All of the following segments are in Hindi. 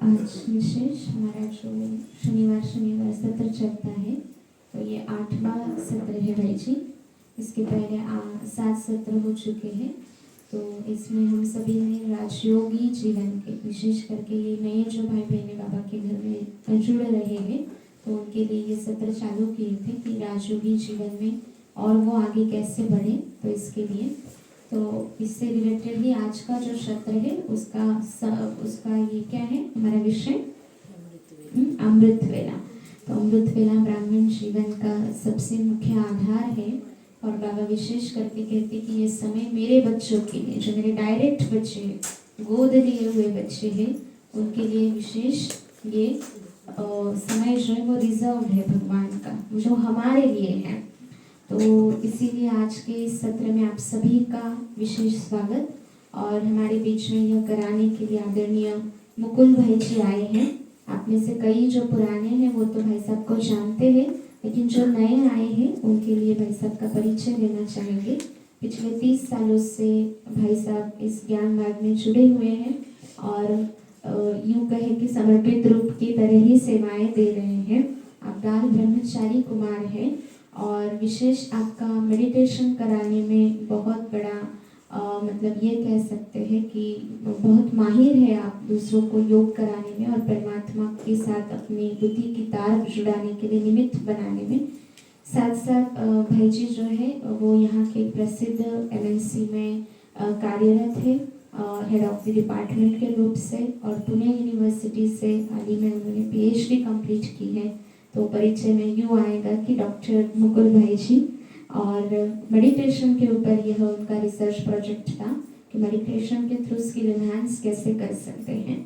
आज विशेष हमारा जो शनिवार सत्र चलता है, तो ये 8वां सत्र है भाई जी। इसके पहले 7 सत्र हो चुके हैं। तो इसमें हम सभी ने राजयोगी जीवन के, विशेष करके ये नए जो भाई बहने बाबा के घर में जुड़ रहे हैं, तो उनके लिए ये सत्र चालू किए थे कि राजयोगी जीवन में और वो आगे कैसे बढ़े। तो इसके लिए तो इससे रिलेटेड ही आज का जो सत्र है उसका ये क्या है हमारा विषय, अमृत वेला। तो अमृत वेला ब्राह्मण जीवन का सबसे मुख्य आधार है। और बाबा विशेष करके कहते कि ये समय मेरे बच्चों के लिए, जो मेरे डायरेक्ट बच्चे हैं, गोद लिए हुए बच्चे हैं, उनके लिए विशेष ये समय जो है वो रिजर्व है भगवान का, जो हमारे लिए है। तो इसीलिए आज के इस सत्र में आप सभी का विशेष स्वागत। और हमारे बीच में यह कराने के लिए आदरणीय मुकुल भाई जी आए हैं। आप में से कई जो पुराने हैं वो तो भाई साहब को जानते हैं, लेकिन जो नए आए हैं उनके लिए भाई साहब का परिचय लेना चाहेंगे। पिछले 30 सालों से भाई साहब इस ज्ञान मार्ग में जुड़े हुए हैं और यूँ कहे कि समर्पित रूप की तरह ही सेवाएं दे रहे हैं। आप बाल ब्रह्मचारी कुमार हैं और विशेष आपका मेडिटेशन कराने में बहुत बड़ा मतलब ये कह सकते हैं कि बहुत माहिर है आप दूसरों को योग कराने में और परमात्मा के साथ अपनी बुद्धि की तार जुड़ाने के लिए निमित्त बनाने में। साथ साथ भाई जी जो है वो यहाँ के प्रसिद्ध MNC में कार्यरत है हेड ऑफ द डिपार्टमेंट के रूप से, और पुणे यूनिवर्सिटी से हाल ही में उन्होंने PhD कंप्लीट की है। तो परिचय में यूँ आएगा कि डॉक्टर मुकुल भाई जी, और मेडिटेशन के ऊपर यह उनका रिसर्च प्रोजेक्ट था कि मेडिटेशन के थ्रू स्किल एनहांस कैसे कर सकते हैं।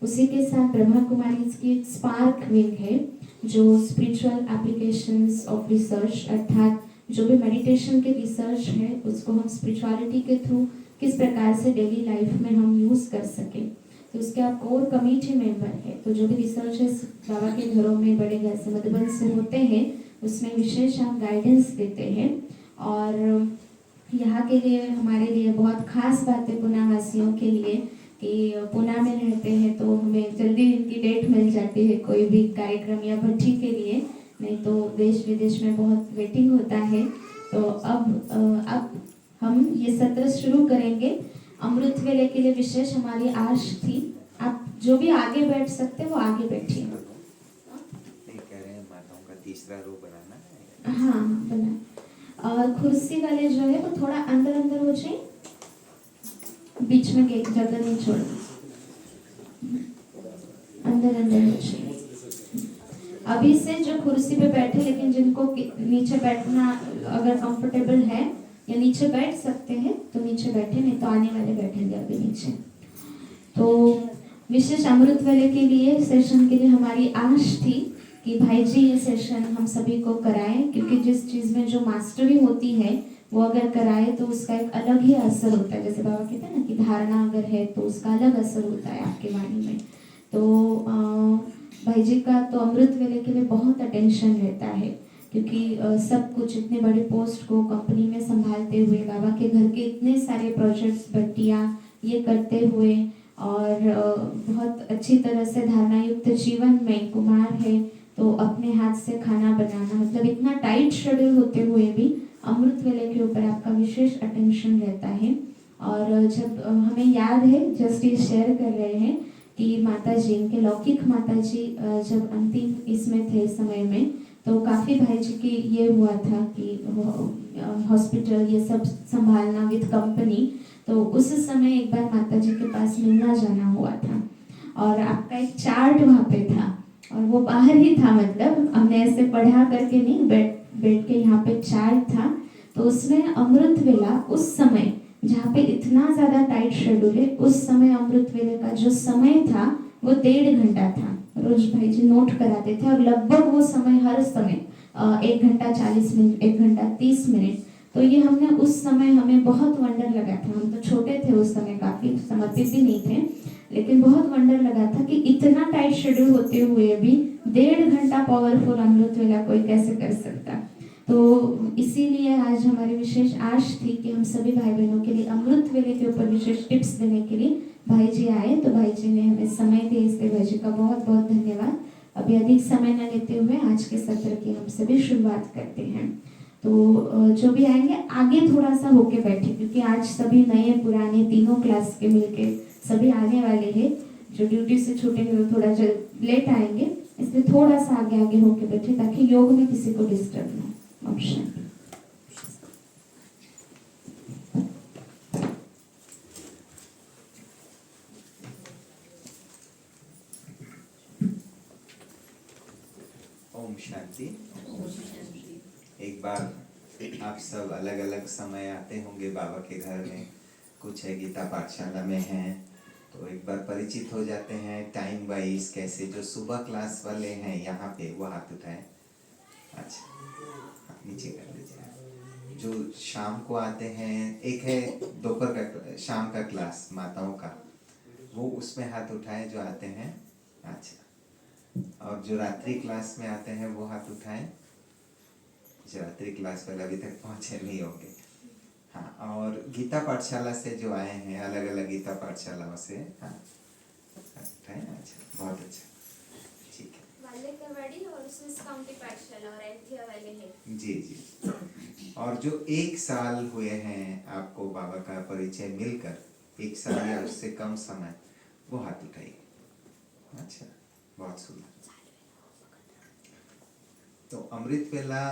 उसी के साथ ब्रह्मा कुमारी की एक स्पार्क विंग है जो स्पिरिचुअल एप्लीकेशंस ऑफ रिसर्च, अर्थात जो भी मेडिटेशन के रिसर्च है उसको हम स्पिरिचुअलिटी के थ्रू किस प्रकार से डेली लाइफ में हम यूज़ कर सकें। तो उसके आप कोर कमेटी मेंबर है। तो जो भी रिसर्चेस बाबा के घरों में बड़े घर से मधुबन से होते हैं उसमें विशेष आप गाइडेंस देते हैं। और यहाँ के लिए हमारे लिए बहुत खास बात है पुणे वासियों के लिए कि पुणे में रहते हैं तो हमें जल्दी इनकी डेट मिल जाती है कोई भी कार्यक्रम या भट्टी के लिए, नहीं तो देश विदेश में बहुत वेटिंग होता है। तो अब हम ये सत्र शुरू करेंगे। अमृत वेले के लिए विशेष हमारी आश थी, आप जो भी आगे बैठ सकते वो आगे बैठिए। कह रहे हैं माताओं का तीसरा रो बनाना है। हाँ बना। और कुर्सी वाले जो है वो थोड़ा अंदर अंदर हो जाए, बीच में जगह नहीं छोड़ना, अंदर अंदर हो जाए। अभी से जो कुर्सी पे बैठे, लेकिन जिनको नीचे बैठना अगर कंफर्टेबल है या नीचे बैठ सकते हैं तो नीचे बैठे, नहीं तो आने वाले बैठेंगे अभी नीचे। तो विशेष अमृत वेले के लिए सेशन के लिए हमारी आश थी कि भाई जी ये सेशन हम सभी को कराएं, क्योंकि जिस चीज़ में जो मास्टरी होती है वो अगर कराए तो उसका एक अलग ही असर होता है। जैसे बाबा कहते हैं ना कि धारणा अगर है तो उसका अलग असर होता है आपके वाणी में। तो भाई जी का तो अमृत वेले के लिए बहुत अटेंशन रहता है, क्योंकि सब कुछ इतने बड़े पोस्ट को कंपनी में संभालते हुए, बाबा के घर के इतने सारे प्रोजेक्ट्स भट्टियाँ ये करते हुए, और बहुत अच्छी तरह से धारणा युक्त जीवन में कुमार है तो अपने हाथ से खाना बनाना, मतलब इतना टाइट शेड्यूल होते हुए भी अमृत वेले के ऊपर आपका विशेष अटेंशन रहता है। और जब हमें याद है, जस्ट ये शेयर कर रहे हैं कि माता जी, इनके लौकिक माता जी जब अंतिम इसमें थे समय में, तो काफ़ी भाई जी की ये हुआ था कि हॉस्पिटल ये सब संभालना विद कंपनी। तो उस समय एक बार माता जी के पास मिलना जाना हुआ था, और आपका एक चार्ट वहाँ पे था, और वो बाहर ही था, मतलब हमने ऐसे पढ़ा करके नहीं, बैठ के यहाँ पे चार्ट था। तो उसमें अमृत वेला उस समय जहाँ पे इतना ज़्यादा टाइट शेड्यूल है, उस समय अमृत वेले का जो समय था वो 1.5 घंटा था। रोज भाई जी नोट कराते थे, और लगभग वो समय हर समय 1 घंटा 40 मिनट, 1 घंटा 30 मिनट। तो ये हमने उस समय, हमें बहुत वंडर लगा था, हम तो छोटे थे उस समय, काफ़ी समर्पित भी नहीं थे, लेकिन बहुत वंडर लगा था कि इतना टाइट शेड्यूल होते हुए भी 1.5 घंटा पावरफुल अमृत वेला कोई कैसे कर सकता। तो इसीलिए आज हमारी विशेष आश थी कि हम सभी भाई बहनों के लिए अमृत वेले के ऊपर विशेष टिप्स देने के लिए भाई जी आए। तो भाई जी ने हमें समय दिया, इसलिए भाई जी का बहुत बहुत धन्यवाद। अभी अधिक समय न लेते हुए आज के सत्र की हम सभी शुरुआत करते हैं। तो जो भी आएंगे आगे थोड़ा सा होके बैठे, क्योंकि आज सभी नए पुराने तीनों क्लास के मिलके सभी आने वाले हैं। जो ड्यूटी से छूटेंगे वो थोड़ा लेट आएंगे, इसलिए थोड़ा सा आगे आगे होके बैठे ताकि योग में किसी को डिस्टर्ब ना। ऑप्शन ओम शांति। एक बार आप सब अलग अलग समय आते होंगे बाबा के घर में, कुछ है गीता पाठशाला में हैं, तो एक बार परिचित हो जाते हैं टाइम वाइज कैसे। जो सुबह क्लास वाले हैं यहाँ पे वो हाथ उठाएं। अच्छा नीचे कर लीजिए। जो शाम को आते हैं, एक है दोपहर का शाम का क्लास माताओं का, वो उसमें हाथ उठाएं जो आते हैं। अच्छा, और जो रात्रि क्लास में आते हैं वो हाथ उठाएं, जो रात्रि क्लास वाले अभी तक पहुँचे नहीं होंगे। हाँ, और गीता पाठशाला से जो आए हैं अलग अलग गीता पाठशालाओं से, हाँ उठाएं। अच्छा बहुत अच्छा, ठीक है। वालेकवाड़ी और स्विस काउंटी पाठशाला और एथिया वाले हैं। जी जी। और जो 1 साल हुए हैं आपको बाबा का परिचय मिलकर, 1 साल या उससे कम समय, वो हाथ उठाइए। अच्छा बहुत सुंदर। तो अमृत वेला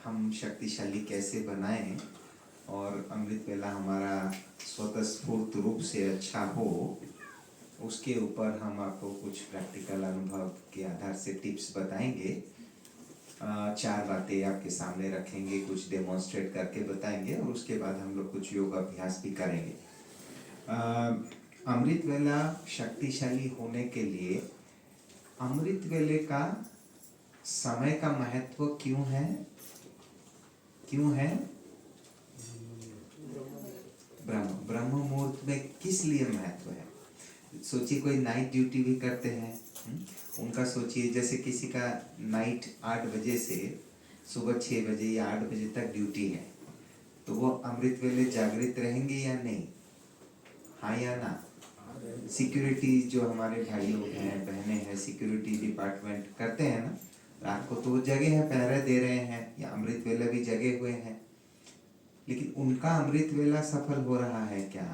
हम शक्तिशाली कैसे बनाएं और अमृत वेला हमारा स्वतःस्फूर्त रूप से अच्छा हो, उसके ऊपर हम आपको कुछ प्रैक्टिकल अनुभव के आधार से टिप्स बताएंगे। 4 बातें आपके सामने रखेंगे, कुछ डेमोन्स्ट्रेट करके बताएंगे, और उसके बाद हम लोग कुछ योग अभ्यास भी करेंगे। अमृत वेला शक्तिशाली होने के लिए अमृत वेले का समय का महत्व क्यों है? क्यों है? ब्रह्म मुहूर्त में किस लिए महत्व है? सोचिए कोई नाइट ड्यूटी भी करते हैं, उनका सोचिए, जैसे किसी का नाइट 8 बजे से सुबह 6 बजे या 8 बजे तक ड्यूटी है, तो वो अमृत वेले जागृत रहेंगे या नहीं? हाँ या ना? सिक्योरिटी जो हमारे भाई लोग हैं, बहनें हैं, सिक्योरिटी डिपार्टमेंट करते हैं ना, रात को तो वो जगे हैं, पहरे दे रहे हैं, या अमृत वेला भी जगे हुए हैं, लेकिन उनका अमृत वेला सफल हो रहा है क्या?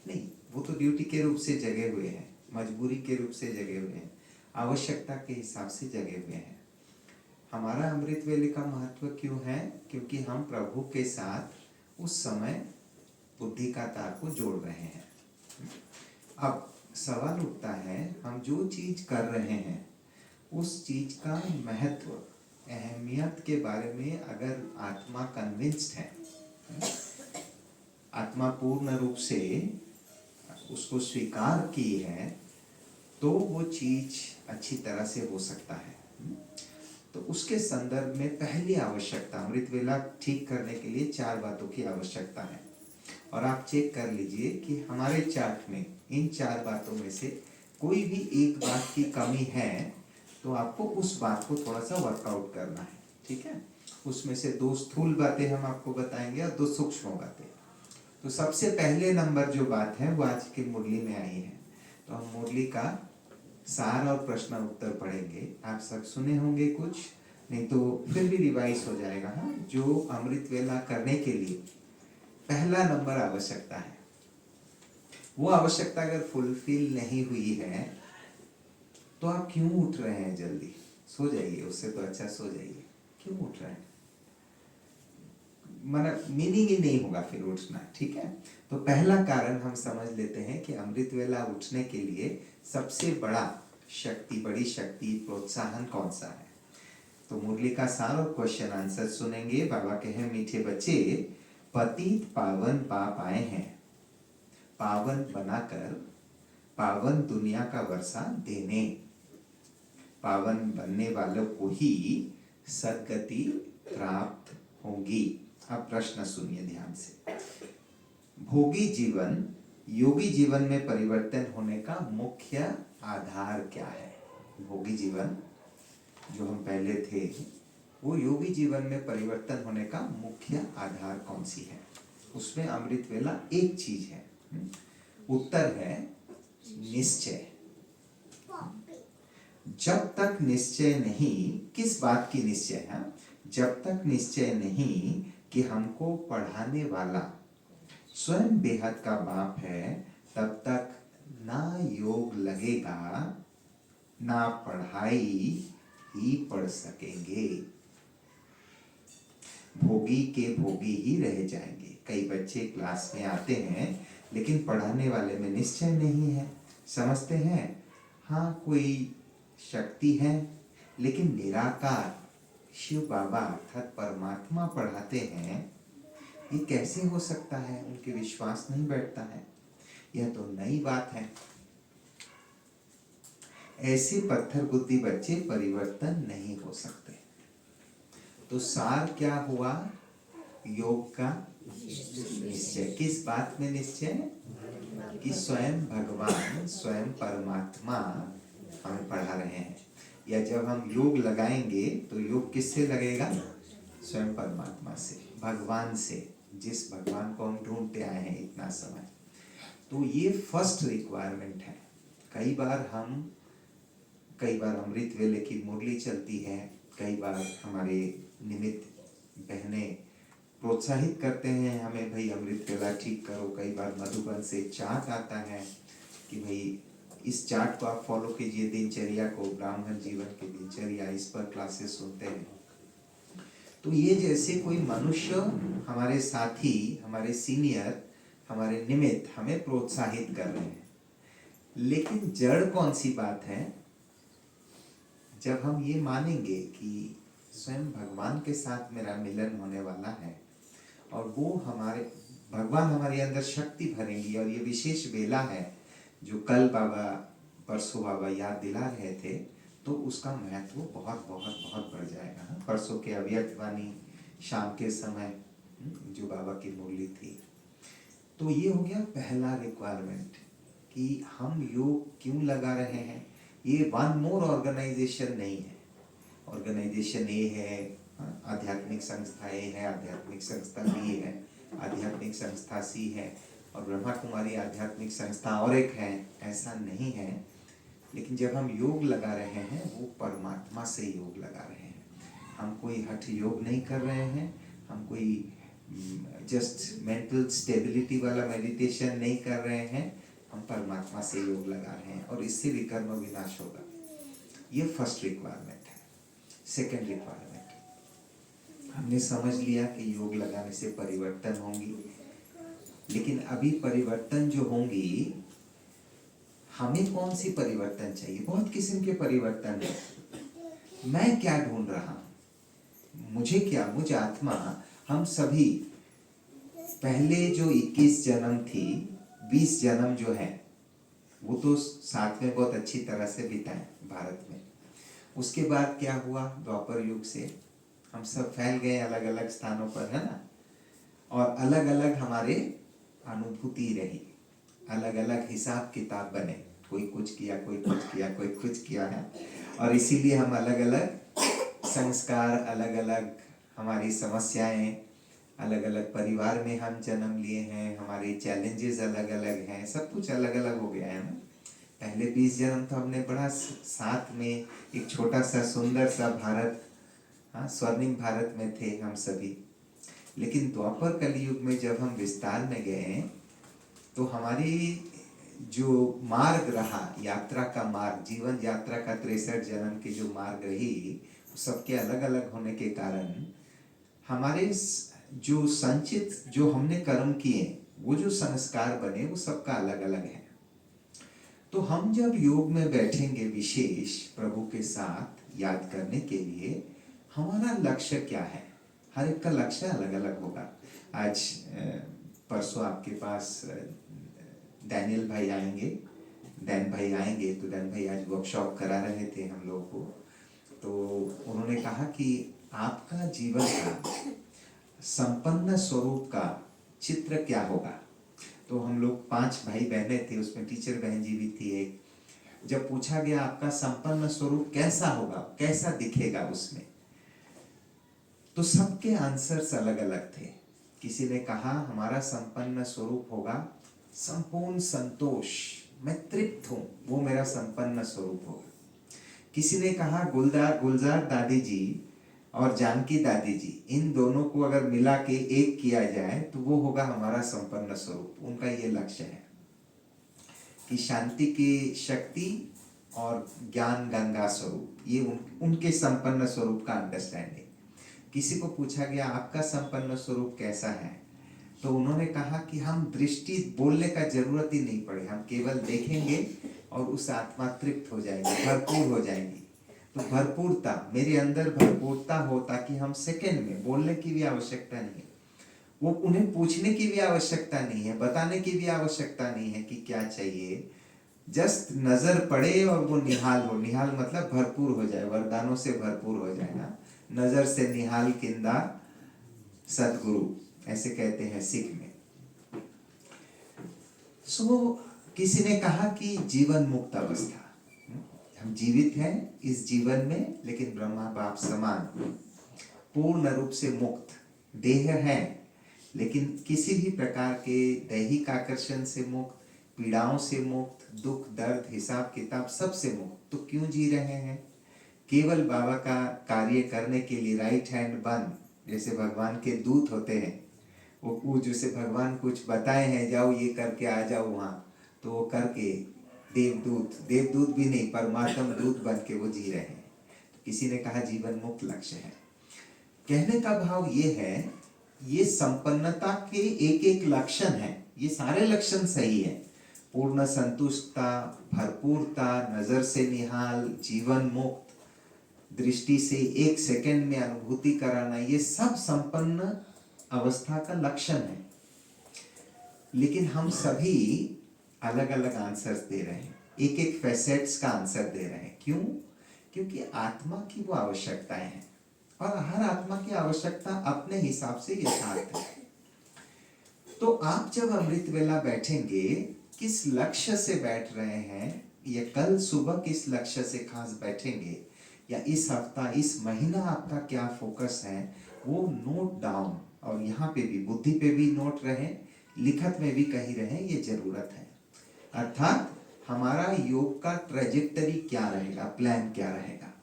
नहीं, वो तो ड्यूटी के रूप से जगे हुए हैं, मजबूरी के रूप से जगे हुए हैं, आवश्यकता के हिसाब से जगे हुए हैं। हमारा अमृत वेले का महत्व क्यों है? क्योंकि हम प्रभु के साथ उस समय बुद्धि का तार को जोड़ रहे हैं। अब सवाल उठता है, हम जो चीज कर रहे हैं उस चीज का महत्व, अहमियत के बारे में अगर आत्मा कन्विंस्ड है, आत्मा पूर्ण रूप से उसको स्वीकार की है, तो वो चीज अच्छी तरह से हो सकता है। तो उसके संदर्भ में पहली आवश्यकता, अमृत वेला ठीक करने के लिए 4 बातों की आवश्यकता है। और आप चेक कर लीजिए कि हमारे चार्ट में इन 4 बातों में से कोई भी एक बात की कमी है तो आपको उस बात को थोड़ा सा वर्कआउट करना है, ठीक है? उसमें से 2 स्थूल बातें हम आपको बताएंगे और 2 सूक्ष्म बातें। तो सबसे पहले नंबर जो बात है वो आज की मुरली में आई है, तो हम मुरली का सार और प्रश्न उत्तर पढ़ेंगे। आप सब सुने होंगे कुछ, नहीं तो फिर भी रिवाइज हो जाएगा। हाँ, जो अमृत वेला करने के लिए पहला नंबर आवश्यकता है, वो आवश्यकता अगर फुलफिल नहीं हुई है तो आप क्यों उठ रहे हैं? जल्दी सो जाइए, उससे तो अच्छा सो जाइए। क्यों उठ रहे हैं? मतलब मीनिंग ही नहीं होगा फिर उठना, ठीक है? तो पहला कारण हम समझ लेते हैं कि अमृत वेला उठने के लिए सबसे बड़ी शक्ति, प्रोत्साहन कौन सा है? तो मुरली का सार और क्वेश्चन आंसर सुनेंगे। बाबा कहे, मीठे बच्चे, पतित पावन बाप आए हैं पावन बनाकर पावन दुनिया का वर्षा देने, पावन बनने वालों को ही सद्गति प्राप्त होगी। अब प्रश्न सुनिए ध्यान से। भोगी जीवन योगी जीवन में परिवर्तन होने का मुख्य आधार क्या है? भोगी जीवन जो हम पहले थे, वो योगी जीवन में परिवर्तन होने का मुख्य आधार कौन सी है? उसमें अमृत वेला एक चीज है। उत्तर है निश्चय। जब तक निश्चय नहीं, किस बात की निश्चय है? जब तक निश्चय नहीं कि हमको पढ़ाने वाला स्वयं बेहद का बाप है, तब तक ना योग लगेगा, ना पढ़ाई ही पढ़ सकेंगे। भोगी के भोगी ही रह जाएंगे। कई बच्चे क्लास में आते हैं लेकिन पढ़ाने वाले में निश्चय नहीं है। समझते हैं हाँ कोई शक्ति है, लेकिन निराकार शिव बाबा अर्थात परमात्मा पढ़ाते हैं, ये कैसे हो सकता है? उनके विश्वास नहीं बैठता है। यह तो नई बात है। ऐसे पत्थर बुद्धि बच्चे परिवर्तन नहीं हो सकते। तो सार क्या हुआ? योग का निश्चय। किस बात में निश्चय? कि स्वयं भगवान, स्वयं परमात्मा हमें पढ़ा रहे हैं। या जब हम योग लगाएंगे तो योग किससे लगेगा? स्वयं परमात्मा से, भगवान से, जिस भगवान को हम ढूंढते आए हैं इतना समय। तो ये फर्स्ट रिक्वायरमेंट है। कई बार अमृत वेले की मुरली चलती है, कई बार हमारे निमित्त बहनें प्रोत्साहित करते हैं हमें, भाई अमृत वेला ठीक करो। कई बार मधुबन से चार्ट आता है कि भाई इस चार्ट को आप फॉलो कीजिए, दिनचर्या को, ब्राह्मण जीवन की दिनचर्या, इस पर क्लासेस सुनते हैं। तो ये जैसे कोई मनुष्य, हमारे साथी, हमारे सीनियर, हमारे निमित्त हमें प्रोत्साहित कर रहे हैं। लेकिन जड़ कौन सी बात है? जब हम ये मानेंगे कि स्वयं भगवान के साथ मेरा मिलन होने वाला है और वो भगवान हमारे अंदर शक्ति भरेंगी, और ये विशेष वेला है जो कल बाबा, परसों बाबा याद दिला रहे थे, तो उसका महत्व बहुत बहुत बहुत बढ़ जाएगा। परसों के अव्यक्त वाणी शाम के समय जो बाबा की मुरली थी। तो ये हो गया पहला रिक्वायरमेंट कि हम योग क्यों लगा रहे हैं। ये वन मोर ऑर्गेनाइजेशन नहीं है। ऑर्गेनाइजेशन ए है, आध्यात्मिक संस्था ए है, आध्यात्मिक संस्था बी है, आध्यात्मिक संस्था सी है। और ब्रह्मा कुमारी आध्यात्मिक संस्था और एक है, ऐसा नहीं है। लेकिन जब हम योग लगा रहे हैं वो परमात्मा से योग लगा रहे हैं। हम कोई हठ योग नहीं कर रहे हैं, हम कोई जस्ट मेंटल स्टेबिलिटी वाला मेडिटेशन नहीं कर रहे हैं, हम परमात्मा से योग लगा रहे हैं और इससे विकर्म विनाश होगा। ये फर्स्ट रिक्वायरमेंट है। सेकंड रिक्वायरमेंट, हमने समझ लिया कि योग लगाने से परिवर्तन होंगी, लेकिन अभी परिवर्तन जो होंगी, हमें कौन सी परिवर्तन चाहिए? बहुत किस्म के परिवर्तन है। मैं क्या ढूंढ रहा हूं? मुझे क्या, मुझे आत्मा, हम सभी पहले जो 21 जन्म थी, 20 जन्म जो है वो तो साथ में बहुत अच्छी तरह से बिताए भारत में। उसके बाद क्या हुआ? द्वापर युग से हम सब फैल गए अलग अलग स्थानों पर, है ना, और अलग अलग हमारे अनुभूति रही, अलग अलग हिसाब किताब बने, कोई कुछ किया, कोई कुछ किया, कोई कुछ किया है, और इसीलिए हम अलग अलग संस्कार, अलग अलग हमारी समस्याएं, अलग अलग परिवार में हम जन्म लिए हैं, हमारे चैलेंजेस अलग अलग हैं, सब कुछ अलग अलग हो गया है ना। पहले 20 जन्म तो हमने बड़ा साथ में एक छोटा सा सुंदर सा भारत, हाँ, स्वर्णिम भारत में थे हम सभी। लेकिन द्वापर कलयुग में जब हम विस्तार में गए तो हमारी जो मार्ग रहा, यात्रा का मार्ग, जीवन यात्रा का 63 जन्म की जो मार्ग रही, सबके अलग अलग होने के कारण हमारे जो संचित, जो हमने कर्म किए, वो जो संस्कार बने, वो सबका अलग अलग है। तो हम जब योग में बैठेंगे विशेष प्रभु के साथ याद करने के लिए, हमारा लक्ष्य क्या है? हर एक का लक्ष्य अलग अलग होगा। आज परसों आपके पास डैनियल भाई आएंगे, डैन भाई आएंगे, तो डैन भाई आज वर्कशॉप करा रहे थे हम लोग को। तो उन्होंने कहा कि आपका जीवन का संपन्न स्वरूप का चित्र क्या होगा? तो हम लोग 5 भाई बहने थे, उसमें टीचर बहन जी भी थी एक। जब पूछा गया आपका संपन्न स्वरूप कैसा होगा, कैसा दिखेगा उसमें, तो सबके आंसर्स अलग अलग थे। किसी ने कहा हमारा संपन्न स्वरूप होगा संपूर्ण संतोष, मैं तृप्त हूं, वो मेरा संपन्न स्वरूप होगा। किसी ने कहा गुलजार दादी जी और जानकी दादी जी, इन दोनों को अगर मिला के एक किया जाए तो वो होगा हमारा संपन्न स्वरूप। उनका ये लक्ष्य है कि शांति की शक्ति और ज्ञान गंगा स्वरूप, ये उनके संपन्न स्वरूप का अंडरस्टैंडिंग। किसी को पूछा गया आपका संपन्न स्वरूप कैसा है, तो उन्होंने कहा कि हम दृष्टि बोलने का जरूरत ही नहीं पड़े, हम केवल देखेंगे और उस आत्मा तृप्त हो जाएगी, भरपूर हो जाएगी। तो भरपूरता, मेरे अंदर भरपूरता हो, ताकि हम सेकंड में, बोलने की भी आवश्यकता नहीं है, वो उन्हें पूछने की भी आवश्यकता नहीं है, बताने की भी आवश्यकता नहीं है कि क्या चाहिए। जस्ट नजर पड़े और वो निहाल हो, निहाल मतलब भरपूर हो जाए, वरदानों से भरपूर हो जाए ना। नजर से निहाल किंदा सदगुरु, ऐसे कहते हैं सिख में। किसी ने कहा कि जीवन मुक्त अवस्था, हम जीवित हैं इस जीवन में, लेकिन ब्रह्मा बाप समान, पूर्ण रूप से मुक्त। देह है लेकिन किसी भी प्रकार के दैहिक आकर्षण से मुक्त, पीड़ाओं से मुक्त, दुख दर्द हिसाब किताब सबसे मुक्त। तो क्यों जी रहे हैं? केवल बाबा का कार्य करने के लिए, राइट हैंड बन, जैसे भगवान के दूत होते हैं, वो जैसे भगवान कुछ बताए हैं, जाओ ये करके आ जाओ वहाँ, तो वो करके देवदूत भी नहीं, परमात्मा दूत बन के वो जी रहे हैं। तो किसी ने कहा जीवन मुक्त लक्ष्य है। कहने का भाव ये है, ये संपन्नता के एक एक लक्षण है, ये सारे लक्षण सही है। पूर्ण संतुष्टता, भरपूरता, नजर से निहाल, जीवन मुक्त, दृष्टि से एक सेकंड में अनुभूति कराना, ये सब संपन्न अवस्था का लक्षण है। लेकिन हम सभी अलग अलग आंसर्स दे रहे हैं, एक एक फैसेट्स का आंसर दे रहे हैं। क्यों? क्योंकि आत्मा की वो आवश्यकताएं हैं, और हर आत्मा की आवश्यकता अपने हिसाब से यथार्थ है। तो आप जब अमृत वेला बैठेंगे, किस लक्ष्य से बैठ रहे हैं, या कल सुबह किस लक्ष्य से खास बैठेंगे, या इस हफ्ता, इस महीना आपका क्या फोकस है, वो नोट डाउन, और यहाँ पे भी बुद्धि पे भी नोट रहे, लिखत में भी कहीं रहे, ये जरूरत है। अर्थात हमारा योग का ट्रेजेक्टरी क्या रहेगा, प्लान क्या रहेगा।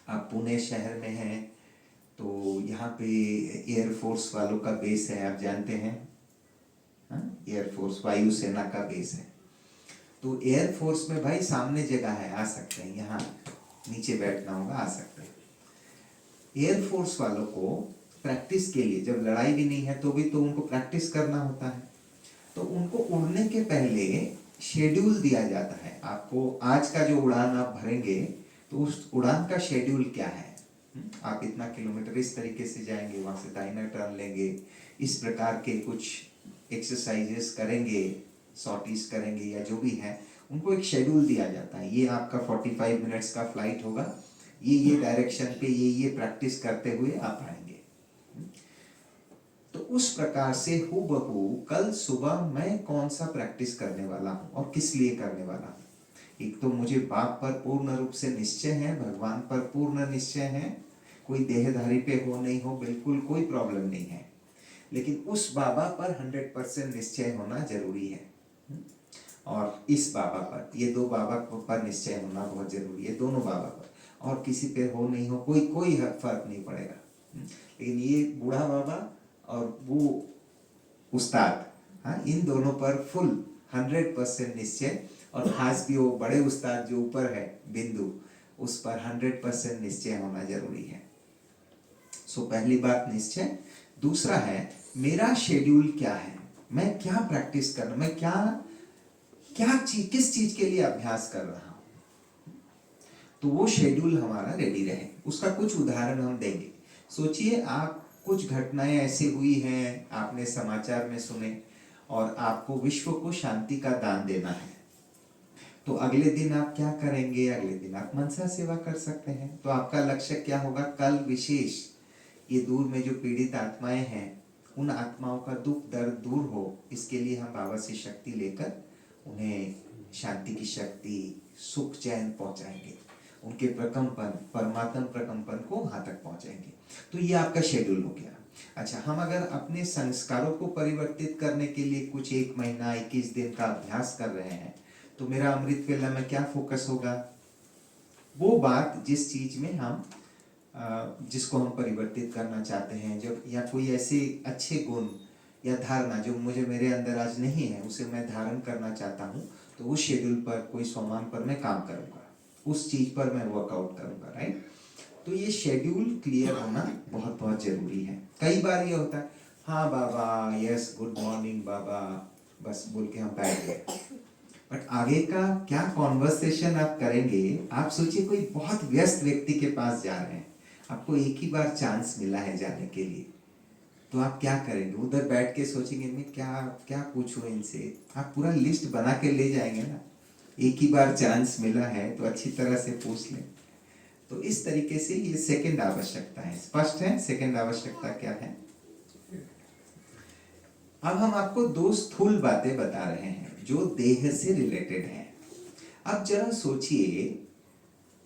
आप पुणे शहर में हैं तो यहाँ पे एयरफोर्स वालों का बेस है, आप जानते हैं, एयरफोर्स वायुसेना का बेस है। तो एयरफोर्स में भाई सामने जगह है, आ सकते हैं, यहाँ नीचे बैठना होगा, आ सकते हैं। एयरफोर्स वालों को प्रैक्टिस के लिए, जब लड़ाई भी नहीं है तो भी तो उनको प्रैक्टिस करना होता है, तो उनको उड़ने के पहले शेड्यूल दिया जाता है। आपको आज का जो उड़ान आप भरेंगे तो उस उड़ान का शेड्यूल क्या है, आप इतना किलोमीटर इस तरीके से जाएंगे, वहां से दाहिना टर्न लेंगे, इस प्रकार के कुछ एक्सरसाइजेस करेंगे, सॉर्टीज करेंगे या जो भी है, उनको एक शेड्यूल दिया जाता है। ये आपका 45 मिनट्स का फ्लाइट होगा, ये डायरेक्शन पे ये प्रैक्टिस करते हुए आप आएंगे। तो उस प्रकार से हूबहू कल सुबह मैं कौन सा प्रैक्टिस करने वाला हूं और किस लिए करने वाला हूं। एक तो मुझे बाप पर पूर्ण रूप से निश्चय है, भगवान पर पूर्ण निश्चय है, कोई देहधारी पे हो नहीं हो, बिल्कुल कोई प्रॉब्लम नहीं है, लेकिन उस बाबा पर 100% निश्चय होना जरूरी है। और इस बाबा पर, ये दो बाबा पर निश्चय होना बहुत जरूरी है, दोनों बाबा पर, और किसी पे हो नहीं हो कोई फर्क नहीं पड़ेगा। लेकिन ये बूढ़ा बाबा और वो उस्ताद, हाँ, इन दोनों पर फुल 100% निश्चय, और खास भी वो बड़े उस्ताद जो ऊपर है बिंदु, उस पर 100% निश्चय होना जरूरी है। सो पहली बात निश्चय। दूसरा है मेरा शेड्यूल क्या है, मैं क्या प्रैक्टिस कर रहा हूं, मैं किस चीज के लिए अभ्यास कर रहा हूं। तो वो शेड्यूल हमारा रेडी रहे। उसका कुछ उदाहरण हम देंगे। सोचिए आप, कुछ घटनाएं ऐसी हुई हैं, आपने समाचार में सुने, और आपको विश्व को शांति का दान देना है, तो अगले दिन आप क्या करेंगे, अगले दिन आप मनसा सेवा कर सकते हैं। तो आपका लक्ष्य क्या होगा, कल विशेष ये दूर में जो पीड़ित आत्माएं हैं, उन आत्माओं का दुख दर्द दूर हो, इसके लिए हम बाबा से शक्ति लेकर उन्हें शांति की शक्ति, सुख चैन पहुंचाएंगे, उनके प्रकंपन, परमात्म प्रकंपन को वहां तक पहुंचाएंगे। तो ये आपका शेड्यूल हो गया। अच्छा, हम अगर अपने संस्कारों को परिवर्तित करने के लिए कुछ 1 महीना 21 दिन का अभ्यास कर रहे हैं, तो मेरा अमृत वेला में क्या फोकस होगा, वो बात जिस चीज में हम जिसको हम परिवर्तित करना चाहते हैं, जब या कोई ऐसे अच्छे गुण या धारणा जो मुझे मेरे अंदर आज नहीं है, उसे मैं धारण करना चाहता हूँ, तो उस शेड्यूल पर, कोई सोमवार पर मैं काम करूंगा, उस चीज पर मैं वर्कआउट करूंगा, राइट। तो ये शेड्यूल क्लियर होना बहुत बहुत जरूरी है। कई बार ये होता है, हाँ बाबा, यस गुड मॉर्निंग बाबा, बस बोल के हम बैठ गए, बट आगे का क्या कॉन्वर्सेशन आप करेंगे। आप सोचिए कोई बहुत व्यस्त व्यक्ति के पास जा रहे हैं, आपको एक ही बार चांस मिला है जाने के लिए, तो आप क्या करेंगे, उधर बैठ के सोचेंगे मैं क्या क्या पूछूं इनसे, आप पूरा लिस्ट बना के ले जाएंगे ना। एक ही बार चांस मिला है तो अच्छी तरह से पूछ लें। तो इस तरीके से ये सेकंड आवश्यकता है। स्पष्ट है सेकंड आवश्यकता क्या है। अब हम आपको 2 स्थूल बातें बता रहे हैं जो देह से रिलेटेड है। अब जरा सोचिए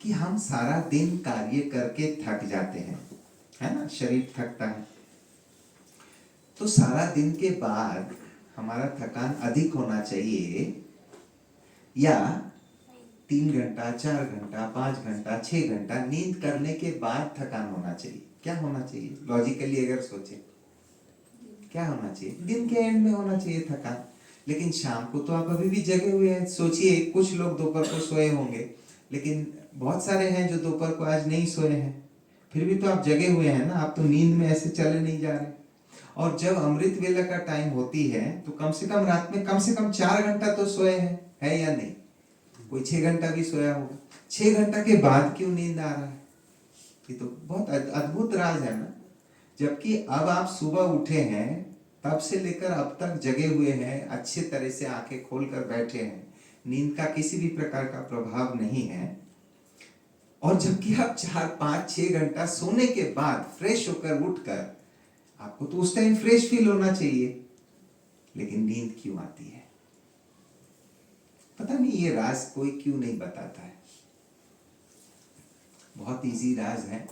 कि हम सारा दिन कार्य करके थक जाते हैं, है ना, शरीर थकता है, तो सारा दिन के बाद हमारा थकान अधिक होना चाहिए या 3 घंटा 4 घंटा 5 घंटा 6 घंटा नींद करने के बाद थकान होना चाहिए। क्या होना चाहिए लॉजिकली अगर सोचे, क्या होना चाहिए, दिन के एंड में होना चाहिए थकान। लेकिन शाम को तो आप अभी भी जगे हुए हैं। सोचिए कुछ लोग दोपहर को सोए होंगे, लेकिन बहुत सारे हैं जो दोपहर को आज नहीं सोए हैं, फिर भी तो आप जगे हुए हैं ना, आप तो नींद में ऐसे चले नहीं जा रहे। और जब अमृत वेला का टाइम होती है तो कम से कम रात में कम से कम 4 घंटा तो सोए हैं, है या नहीं। कोई 6 घंटा भी सोया होगा, 6 घंटा के बाद क्यों नींद आ रहा है, ये तो बहुत अद्भुत राज है ना। जबकि अब आप सुबह उठे हैं, तब से लेकर अब तक जगे हुए हैं, अच्छे तरह से आंखें खोलकर बैठे हैं, नींद का किसी भी प्रकार का प्रभाव नहीं है। और जबकि आप 4 5 6 घंटा सोने के बाद फ्रेश होकर उठकर, आपको तो उस टाइम फ्रेश फील होना चाहिए, लेकिन नींद क्यों आती है, पता नहीं। ये राज कोई क्यों नहीं बताता है। बहुत इजी राज है।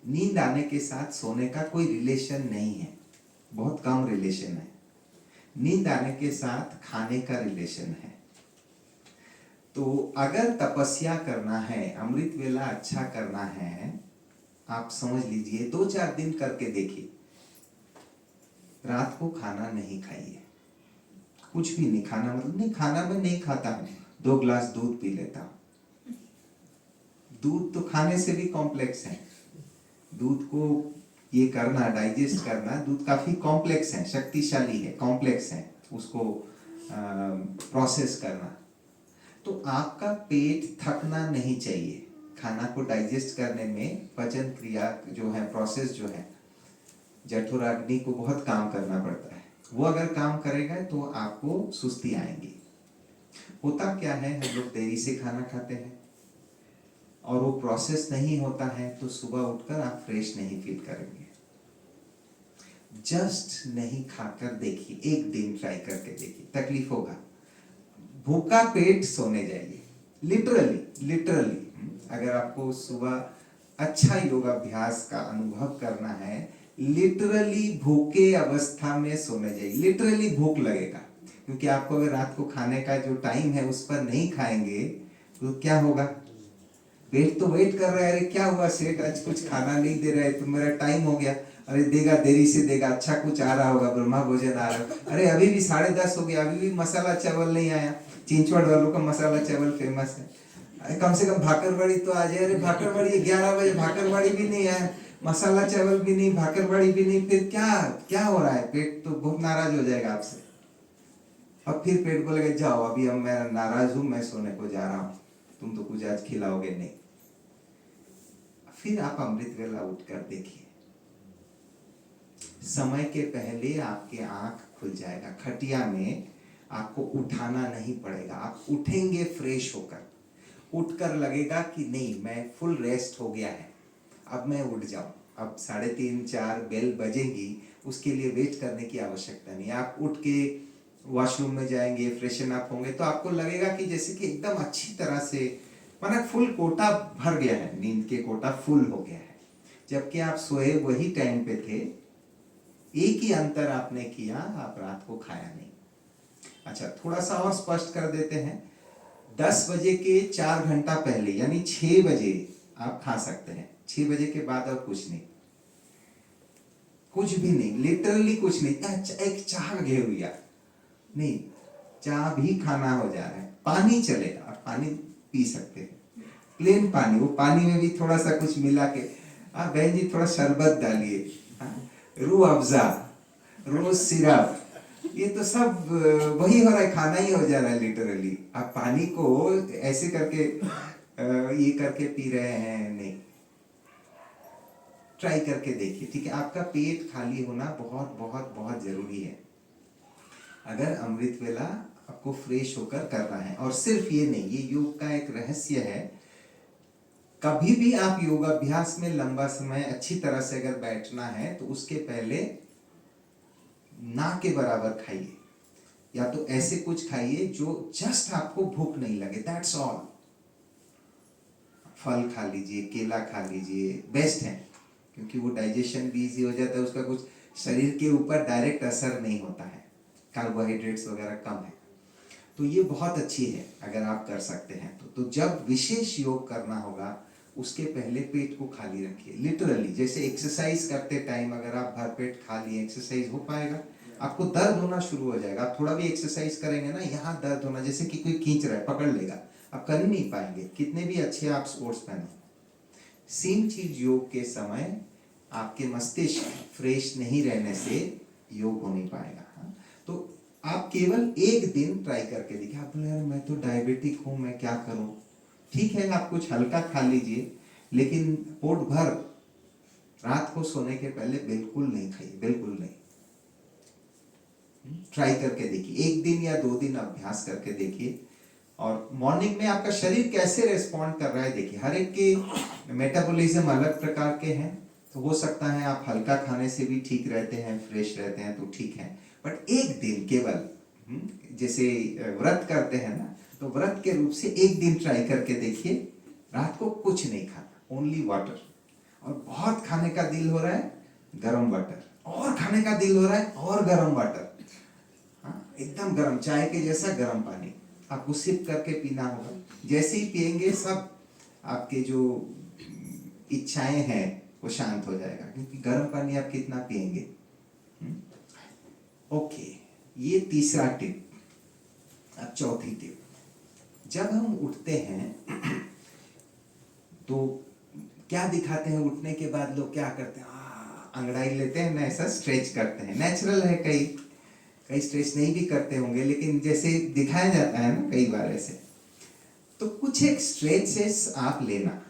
नींद आने के साथ सोने का कोई रिलेशन नहीं है, बहुत कम रिलेशन है। नींद आने के साथ खाने का रिलेशन है। तो अगर तपस्या करना है, अमृत वेला अच्छा करना है, आप समझ लीजिए 2-4 दिन करके देखिए। रात को खाना नहीं खाइए, कुछ भी नहीं खाना, मतलब नहीं खाना मैं नहीं खाता हूं, 2 ग्लास दूध पी लेता हूं। दूध तो खाने से भी कॉम्प्लेक्स है। दूध को ये करना, डाइजेस्ट करना, दूध काफी कॉम्प्लेक्स है, शक्तिशाली है, कॉम्प्लेक्स है उसको प्रोसेस करना। तो आपका पेट थकना नहीं चाहिए। खाना को डाइजेस्ट करने में पचन क्रिया जो है, प्रोसेस जो है, जठराग्नि को बहुत काम करना पड़ता है। वो अगर काम करेगा तो आपको सुस्ती आएंगी। होता क्या है, हम लोग देरी से खाना खाते हैं और वो प्रोसेस नहीं होता है, तो सुबह उठकर आप फ्रेश नहीं फील करेंगे। जस्ट नहीं खाकर देखिए, एक दिन ट्राई करके देखिए, तकलीफ होगा। भूखा पेट सोने जाइए, लिटरली। अगर आपको सुबह अच्छा योगाभ्यास का अनुभव करना है, लिटरली भूखे अवस्था में सोने जाइए। लिटरली भूख लगेगा, क्योंकि आपको अगर रात को खाने का जो टाइम है उस पर नहीं खाएंगे तो क्या होगा, पेट तो वेट कर रहा है, अरे क्या हुआ सेठ, आज कुछ खाना नहीं दे रहा है, तो मेरा टाइम हो गया, अरे देगा, देरी से देगा, अच्छा कुछ आ रहा होगा, ब्रह्मा भोजन आ रहा है, अरे अभी भी 10:30 हो गया, अभी भी मसाला चावल नहीं आया। चिंचवड़ वालों का मसाला चावल फेमस है, अरे कम से कम भाकरवाड़ी तो आ जाए, अरे भाकरवाड़ी 11 बजे, भाकरवाड़ी भी नहीं आया, मसाला चावल भी नहीं, भाकरवाड़ी भी नहीं, फिर क्या क्या हो रहा है। पेट तो बहुत नाराज हो जाएगा आपसे, अब फिर पेट बोलेगा जाओ अभी अब मैं नाराज हूं, मैं सोने को जा रहा हूं, तुम तो कुछ आज खिलाओगे नहीं। फिर आप अमृत वेला उठकर देखिए, समय के पहले आपके आंख खुल जाएगा। खटिया में आपको उठाना नहीं पड़ेगा, आप उठेंगे फ्रेश होकर। उठकर लगेगा कि नहीं, मैं फुल रेस्ट हो गया है, अब मैं उठ जाऊं। अब 3:30-4 बेल बजेगी, उसके लिए वेट करने की आवश्यकता नहीं। आप उठ के वॉशरूम में जाएंगे, फ्रेशन अप होंगे, तो आपको लगेगा कि जैसे कि एकदम अच्छी तरह से, माना फुल कोटा भर गया है, नींद के कोटा फुल हो गया है। जबकि आप सोए वही टाइम पे थे, एक ही अंतर आपने किया, आप रात को खाया नहीं। अच्छा, थोड़ा सा और स्पष्ट कर देते हैं। 10 बजे के 4 घंटा पहले, यानी 6 बजे आप खा सकते हैं। 6 बजे के बाद और कुछ नहीं, कुछ भी नहीं, लिटरली कुछ नहीं। एक चाह घेरिया नहीं, चाह भी खाना हो जा रहा है। पानी चलेगा, आप पानी पी सकते हैं, प्लेन पानी, वो पानी में भी थोड़ा सा कुछ मिला के, बहन जी थोड़ा शरबत डालिए, रूह अफ़ज़ा, रोज सिरप, ये तो सब वही हो रहा है, खाना ही हो जा रहा है लिटरली। आप पानी को ऐसे करके ये करके पी रहे हैं, नहीं। ट्राई करके देखिए, ठीक है। आपका पेट खाली होना बहुत बहुत बहुत जरूरी है अगर अमृत वेला आपको फ्रेश होकर करना है। और सिर्फ ये नहीं, ये योग का एक रहस्य है। कभी भी आप योगाभ्यास में लंबा समय अच्छी तरह से अगर बैठना है, तो उसके पहले ना के बराबर खाइए, या तो ऐसे कुछ खाइए जो जस्ट आपको भूख नहीं लगे, दैट्स ऑल। फल खा लीजिए, केला खा लीजिए, बेस्ट है, क्योंकि वो डाइजेशन भी इजी हो जाता है, उसका कुछ शरीर के ऊपर डायरेक्ट असर नहीं होता है, कार्बोहाइड्रेट्स वगैरह कम है, तो ये बहुत अच्छी है अगर आप कर सकते हैं तो जब विशेष योग करना होगा, उसके पहले पेट को खाली रखिए। लिटरली, जैसे एक्सरसाइज करते टाइम अगर आप भर पेट खा लिए, एक्सरसाइज हो पाएगा? आपको दर्द होना शुरू हो जाएगा। आप थोड़ा भी एक्सरसाइज करेंगे ना, यहाँ दर्द होना, जैसे कि कोई खींच रहा है, पकड़ लेगा, आप कर ही नहीं पाएंगे, कितने भी अच्छे आप स्पोर्ट्समैन हो। सेम चीज योग के समय, आपके मस्तिष्क फ्रेश नहीं रहने से योग हो नहीं पाएगा। तो आप केवल एक दिन ट्राई करके देखिए। आप बोले यार मैं तो डायबिटिक हूँ, मैं क्या करूँ? ठीक है, आप कुछ हल्का खा लीजिए, लेकिन पेट भर रात को सोने के पहले बिल्कुल नहीं खाइए, बिल्कुल नहीं। ट्राई करके देखिए, 1 दिन या 2 दिन अभ्यास करके देखिए, और मॉर्निंग में आपका शरीर कैसे रेस्पॉन्ड कर रहा है देखिए। हर एक के मेटाबॉलिज्म अलग प्रकार के हैं, तो हो सकता है आप हल्का खाने से भी ठीक रहते हैं, फ्रेश रहते हैं, तो ठीक है। बट 1 दिन केवल, जैसे व्रत करते हैं ना, तो व्रत के रूप से 1 दिन ट्राई करके देखिए, रात को कुछ नहीं खाना, ओनली वाटर। और बहुत खाने का दिल हो रहा है, गर्म वाटर, और खाने का दिल हो रहा है और गर्म वाटर। एकदम गर्म, चाय के जैसा गर्म पानी आपको सिप करके पीना होगा। जैसे ही पिएंगे सब आपके जो इच्छाएं हैं वो शांत हो जाएगा, क्योंकि गर्म पानी आप कितना पिएंगे। ओके, ये तीसरा टिप। अब चौथी टिप, जब हम उठते हैं तो क्या दिखाते हैं? उठने के बाद लोग क्या करते हैं? अंगड़ाई लेते हैं ना, ऐसा स्ट्रेच करते हैं। नेचुरल है, कई स्ट्रेच नहीं भी करते होंगे, लेकिन जैसे दिखाया जाता है ना कई बार ऐसे, तो कुछ एक स्ट्रेचेस आप लेना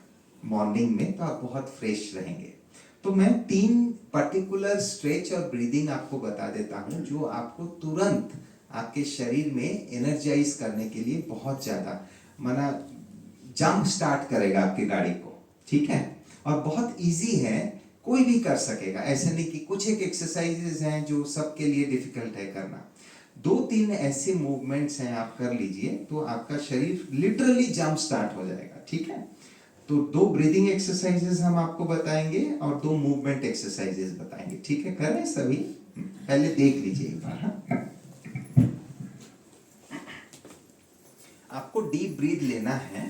मॉर्निंग में, तो आप बहुत फ्रेश रहेंगे। तो मैं 3 पर्टिकुलर स्ट्रेच और ब्रीदिंग आपको बता देता हूं, जो आपको तुरंत आपके शरीर में एनर्जाइज करने के लिए बहुत ज्यादा माना जंप स्टार्ट करेगा आपकी गाड़ी को, ठीक है? और बहुत इजी है, कोई भी कर सकेगा। ऐसे नहीं कि कुछ एक एक्सरसाइजेस हैं जो सबके लिए डिफिकल्ट है करना। 2-3 ऐसे मूवमेंट्स हैं, आप कर लीजिए तो आपका शरीर लिटरली जंप स्टार्ट हो जाएगा, ठीक है? तो 2 ब्रीदिंग एक्सरसाइजेस हम आपको बताएंगे और 2 मूवमेंट एक्सरसाइजेस बताएंगे, ठीक है? कर रहे हैं सभी? पहले देख लीजिए एक बार। हाँ, आपको डीप ब्रीथ लेना है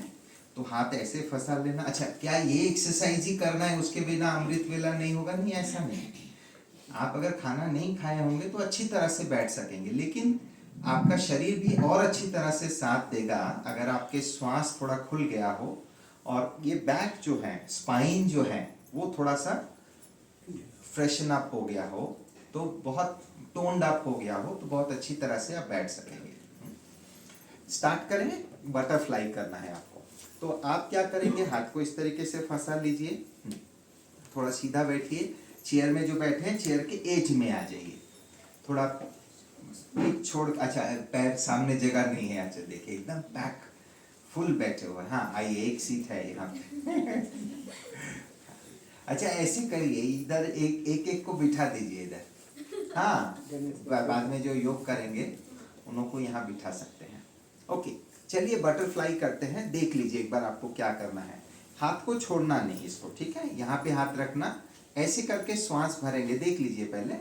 तो हाथ ऐसे फंसा लेना। अच्छा, क्या ये एक्सरसाइज ही करना है, उसके बिना अमृत वेला नहीं होगा? नहीं, ऐसा नहीं। आप अगर खाना नहीं खाए होंगे तो अच्छी तरह से बैठ सकेंगे, लेकिन आपका शरीर भी और अच्छी तरह से साथ देगा अगर आपके श्वास थोड़ा खुल गया हो और ये बैक जो है, स्पाइन जो है, वो थोड़ा सा फ्रेशन अप हो गया हो, तो बहुत टोन्ड अप हो गया हो, तो बहुत अच्छी तरह से आप बैठ सकेंगे। स्टार्ट करें। बटरफ्लाई करना है आपको, तो आप क्या करेंगे? हाथ को इस तरीके से फंसा लीजिए, थोड़ा सीधा बैठिए। चेयर में जो बैठे हैं, चेयर के एज में आ जाइए, थोड़ा पीठ छोड़। अच्छा, पैर सामने जगह नहीं है। अच्छा, देखिए एकदम पैक फुल बैठे हुए। हाँ, आइए, एक सीट है यहाँ पे। अच्छा, ऐसे करिए, इधर एक को बिठा दीजिए इधर। हाँ, बाद में जो योग करेंगे उन्हों को यहाँ बिठा सकते हैं। ओके, चलिए बटरफ्लाई करते हैं। देख लीजिए एक बार आपको क्या करना है। हाथ को छोड़ना नहीं इसको, ठीक है? यहाँ पे हाथ रखना, ऐसे करके श्वास भरेंगे। देख लीजिए पहले।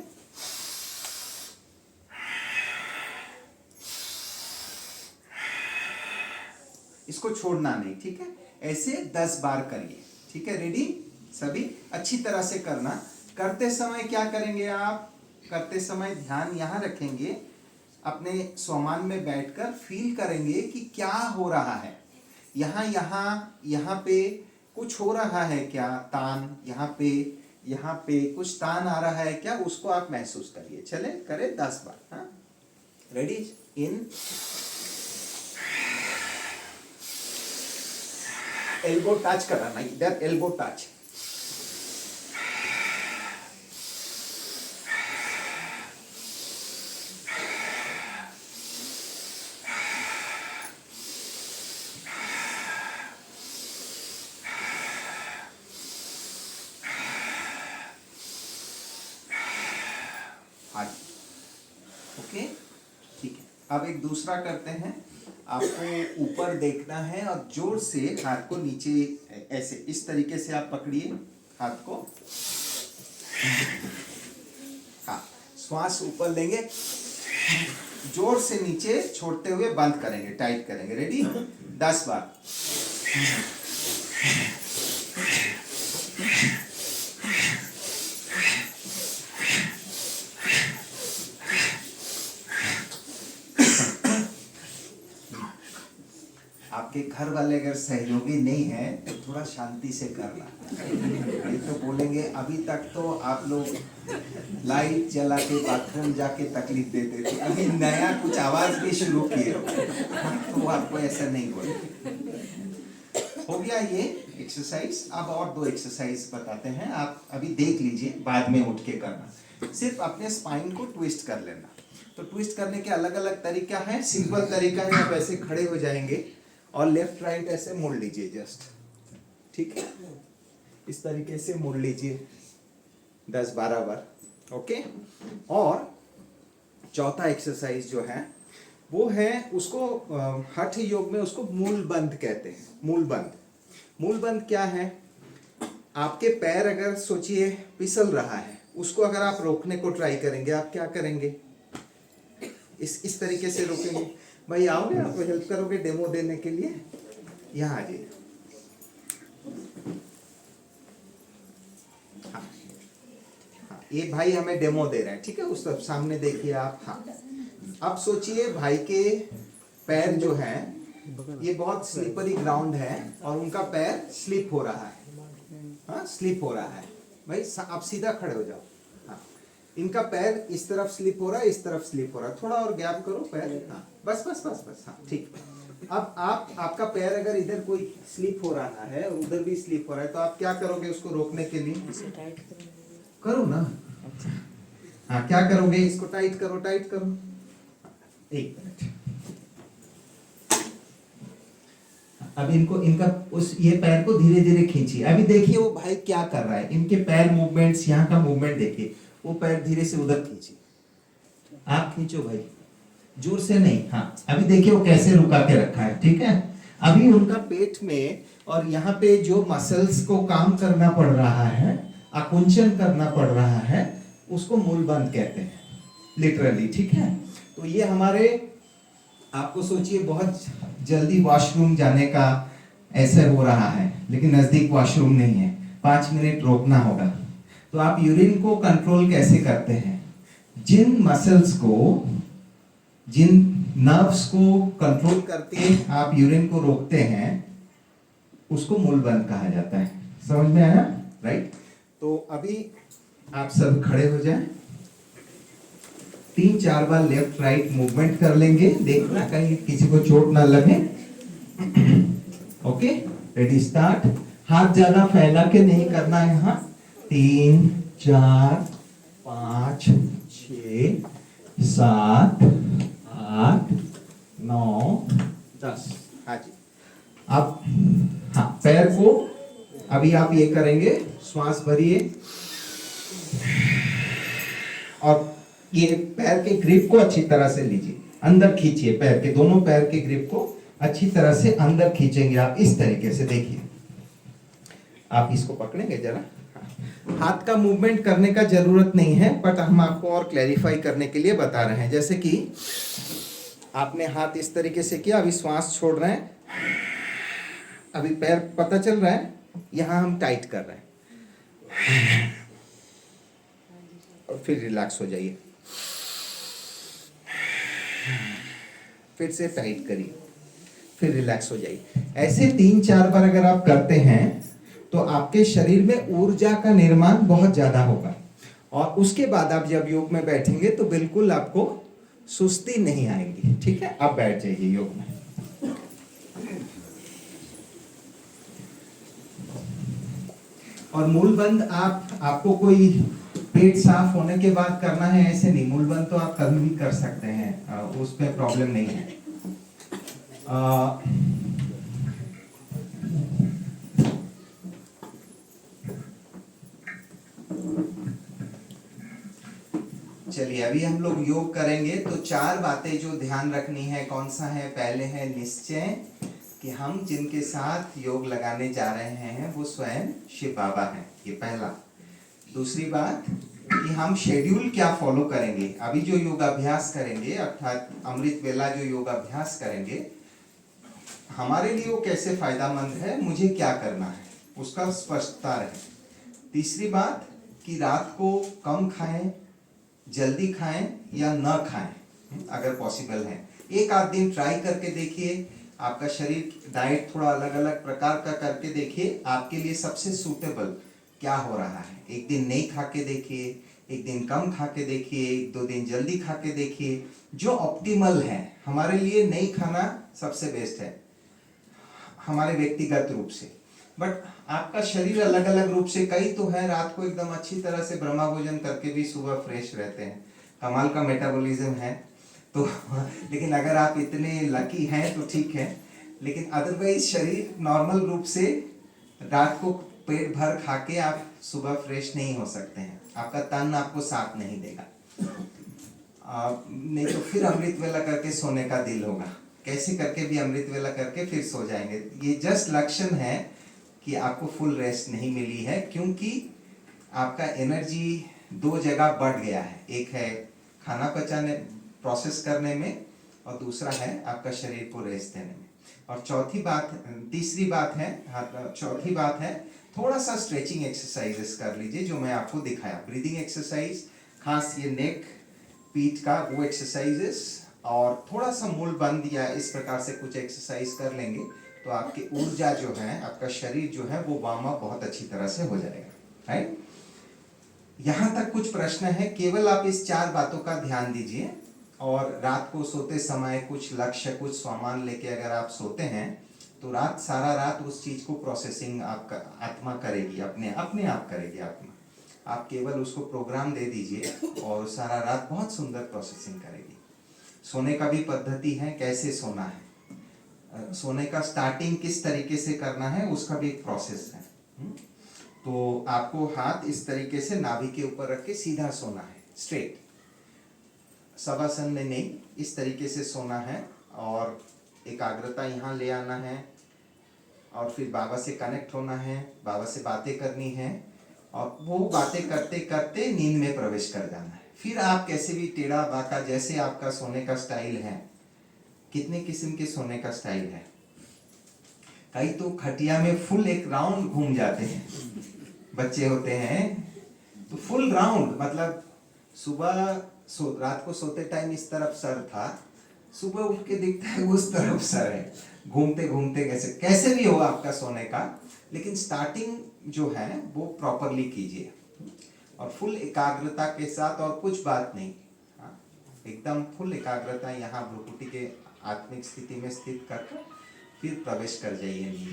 इसको छोड़ना नहीं, ठीक है? ऐसे 10 बार करिए, ठीक है? रेडी सभी? अच्छी तरह से करना। करते समय क्या करेंगे आप? करते समय ध्यान यहाँ रखेंगे, अपने स्वमान में बैठकर फील करेंगे कि क्या हो रहा है। यहाँ पे कुछ हो रहा है क्या? तान यहाँ पे कुछ तान आ रहा है क्या? उसको आप महसूस करिए। चले, करें 10 बार। हाँ, रेडी? इन, एल्बो टच कराना, इधर एल्बो टच। ओके, ठीक है। अब एक दूसरा करते हैं। आपको ऊपर देखना है और जोर से हाथ को नीचे ऐसे इस तरीके से आप पकड़िए हाथ को। हाँ, श्वास ऊपर लेंगे, जोर से नीचे छोड़ते हुए बंद करेंगे, टाइट करेंगे। रेडी? 10 बार। आपके घर वाले अगर सहयोगी नहीं है तो थोड़ा शांति से करना, नहीं तो बोलेंगे अभी तक तो आप लोग लाइट जला के बाथरूम जाके तकलीफ देते थे, अभी नया कुछ आवाज भी शुरू किए, तो आपको ऐसा नहीं बोलेंगे। हो गया ये एक्सरसाइज। अब और 2 एक्सरसाइज बताते हैं, आप अभी देख लीजिए, बाद में उठ के करना। सिर्फ अपने स्पाइन को ट्विस्ट कर लेना। तो ट्विस्ट करने के अलग अलग तरीका है। सिंपल तरीका है, आप ऐसे खड़े हो जाएंगे और लेफ्ट राइट ऐसे मोड़ लीजिए जस्ट, ठीक है? इस तरीके से मोड़ लीजिए 10-12 बार। ओके। और चौथा एक्सरसाइज जो है वो है, उसको हठ योग में उसको मूल बंद कहते हैं। मूल बंद। मूल बंद क्या है? आपके पैर अगर सोचिए फिसल रहा है, उसको अगर आप रोकने को ट्राई करेंगे, आप क्या करेंगे? इस तरीके से रोकेंगे। भाई आओगे, आप हेल्प करोगे डेमो देने के लिए? यहाँ आ जाइए। हाँ हाँ, ये भाई हमें डेमो दे रहे हैं, ठीक है, उस तरफ सामने देखिए आप। हाँ, अब सोचिए भाई के पैर जो है ये बहुत स्लिपरी ग्राउंड है और उनका पैर स्लिप हो रहा है। हाँ, स्लिप हो रहा है। भाई आप सीधा खड़े हो जाओ। हाँ, इनका पैर इस तरफ स्लिप हो रहा है, इस तरफ स्लिप हो रहा है, थोड़ा और गैप करो पैर। हाँ, बस बस बस बस, हाँ ठीक। अब आपका पैर अगर इधर कोई स्लिप हो रहा है और उधर भी स्लिप हो रहा है तो आप क्या करोगे उसको रोकने के लिए? करो ना। हाँ, क्या करोगे? इसको टाइट करो, टाइट करो। एक मिनट। अब इनका ये पैर को धीरे धीरे खींचिए। अभी देखिए वो भाई क्या कर रहा है, इनके पैर मूवमेंट्स, यहाँ का मूवमेंट देखिए। वो पैर धीरे से उधर खींचिए, आप खींचो भाई, जोर से नहीं। हाँ, अभी देखिए वो कैसे रुका के रखा है, ठीक है। अभी उनका पेट में और यहाँ पे जो मसल्स को काम करना पड़ रहा है, आकुंचन करना पड़ रहा है, उसको मूलबंध कहते हैं लिटरली, ठीक है। तो ये हमारे, आपको सोचिए बहुत जल्दी वॉशरूम जाने का ऐसे हो रहा है, लेकिन नजदीक वॉशरूम नहीं है, 5 मिनट रोकना होगा। तो आप यूरिन को कंट्रोल कैसे करते हैं? जिन मसल्स को, जिन नर्व्स को कंट्रोल करके आप यूरिन को रोकते हैं उसको मूलबंध कहा जाता है। समझ में आया? राइट। तो अभी आप सब खड़े हो जाएं, 3-4 बार लेफ्ट राइट मूवमेंट कर लेंगे, देखना कहीं किसी को चोट ना लगे। Okay, ready, start. हाथ ज्यादा फैला के नहीं करना है यहाँ। 3 4 5 6 7 8 9 10। हाँ जी। अब हाँ, पैर को अभी आप ये करेंगे, श्वास भरिए और ये पैर के ग्रिप को अच्छी तरह से लीजिए, अंदर खींचिए। पैर के, दोनों पैर के ग्रिप को अच्छी तरह से अंदर खींचेंगे आप इस तरीके से। देखिए आप इसको पकड़ेंगे जरा। हाथ का मूवमेंट करने का जरूरत नहीं है, बट हम आपको और क्लैरिफाई करने के लिए बता रहे हैं। जैसे कि आपने हाथ इस तरीके से किया, अभी श्वास छोड़ रहे हैं, अभी पैर पता चल रहा है, यहां हम टाइट कर रहे हैं और फिर रिलैक्स हो जाइए, फिर से टाइट करिए, फिर रिलैक्स हो जाइए। ऐसे 3-4 बार अगर आप करते हैं तो आपके शरीर में ऊर्जा का निर्माण बहुत ज्यादा होगा और उसके बाद आप जब योग में बैठेंगे तो बिल्कुल आपको सुस्ती नहीं आएगी, ठीक है। अब बैठ जाइए योग में। और मूलबंध आपको कोई पेट साफ होने के बाद करना है ऐसे नहीं, मूलबंध तो आप कभी भी कर सकते हैं, उस पर प्रॉब्लम नहीं है। चलिए अभी हम लोग योग करेंगे तो 4 बातें जो ध्यान रखनी है, कौन सा है? पहले है निश्चय कि हम जिनके साथ योग लगाने जा रहे हैं वो स्वयं शिव बाबा हैं, ये पहला। दूसरी बात कि हम शेड्यूल क्या फॉलो करेंगे, अभी जो योगाभ्यास करेंगे अर्थात अमृत वेला जो योगाभ्यास करेंगे हमारे लिए वो कैसे फायदेमंद है, मुझे क्या करना है, उसका स्पष्टता रहे। तीसरी बात कि रात को कम खाएं, जल्दी खाएं या न खाएं अगर पॉसिबल है। एक आध दिन ट्राई करके देखिए, आपका शरीर डाइट थोड़ा अलग अलग प्रकार का करके देखिए आपके लिए सबसे सूटेबल क्या हो रहा है। एक दिन नहीं खा के देखिए, एक दिन कम खा के देखिए, 1-2 दिन जल्दी खा के देखिए, जो ऑप्टिमल है। हमारे लिए नहीं खाना सबसे बेस्ट है हमारे व्यक्तिगत रूप से, बट आपका शरीर अलग अलग रूप से, कई तो है रात को एकदम अच्छी तरह से ब्रह्मा भोजन करके भी सुबह फ्रेश रहते हैं, कमाल का मेटाबॉलिज्म है तो लेकिन अगर आप इतने लकी हैं तो ठीक है, लेकिन अदरवाइज शरीर नॉर्मल रूप से रात को पेट भर खा के आप सुबह फ्रेश नहीं हो सकते हैं, आपका तन आपको साथ नहीं देगा। नहीं तो फिर अमृत वेला करके सोने का दिल होगा, कैसे करके भी अमृत वेला करके फिर सो जाएंगे। ये जस्ट लक्षण है कि आपको फुल रेस्ट नहीं मिली है, क्योंकि आपका एनर्जी 2 जगह बढ़ गया है। एक है खाना प्रोसेस करने में, और दूसरा है आपका शरीर को रेस्ट देने में। और तीसरी बात है थोड़ा सा स्ट्रेचिंग एक्सरसाइजेस कर लीजिए, जो मैं आपको दिखाया, ब्रीदिंग एक्सरसाइज, खास ये नेक पीठ का वो एक्सरसाइजेस, और थोड़ा सा मूल बंद या इस प्रकार से कुछ एक्सरसाइज कर लेंगे तो आपकी ऊर्जा जो है, आपका शरीर जो है वो वार्म अप बहुत अच्छी तरह से हो जाएगा, राइट। यहाँ तक कुछ प्रश्न है, केवल आप इस 4 बातों का ध्यान दीजिए, और रात को सोते समय कुछ लक्ष्य, कुछ सामान लेके अगर आप सोते हैं तो सारा रात उस चीज को प्रोसेसिंग आपका आत्मा करेगी, अपने आप करेगी आत्मा। आप केवल उसको प्रोग्राम दे दीजिए और सारा रात बहुत सुंदर प्रोसेसिंग करेगी। सोने का भी पद्धति है, कैसे सोना है, सोने का स्टार्टिंग किस तरीके से करना है, उसका भी एक प्रोसेस है। तो आपको हाथ इस तरीके से नाभि के ऊपर रख के सीधा सोना है, स्ट्रेट, शवासन में नहीं, इस तरीके से सोना है, और एकाग्रता यहाँ ले आना है, और फिर बाबा से कनेक्ट होना है, बाबा से बातें करनी है, और वो बातें करते करते नींद में प्रवेश कर जाना है। फिर आप कैसे भी टेढ़ा बाका, जैसे आपका सोने का स्टाइल है, कितने किस्म के सोने का स्टाइल है, कई तो खटिया में फुल एक राउंड घूम जाते हैं, बच्चे होते हैं तो फुल राउंड, मतलब सुबह रात को सोते टाइम इस तरफ सर था, सुबह उठ के दिखता है उस तरफ सर है, घूमते घूमते कैसे भी हो आपका सोने का, लेकिन स्टार्टिंग जो है वो प्रॉपरली कीजिए, और फुल एकाग्रता के साथ, और कुछ बात नहीं, एकदम फुल एकाग्रता यहाँ भ्रुकुटी के आत्मिक स्थिति में स्थित करके फिर प्रवेश कर जाइए नींद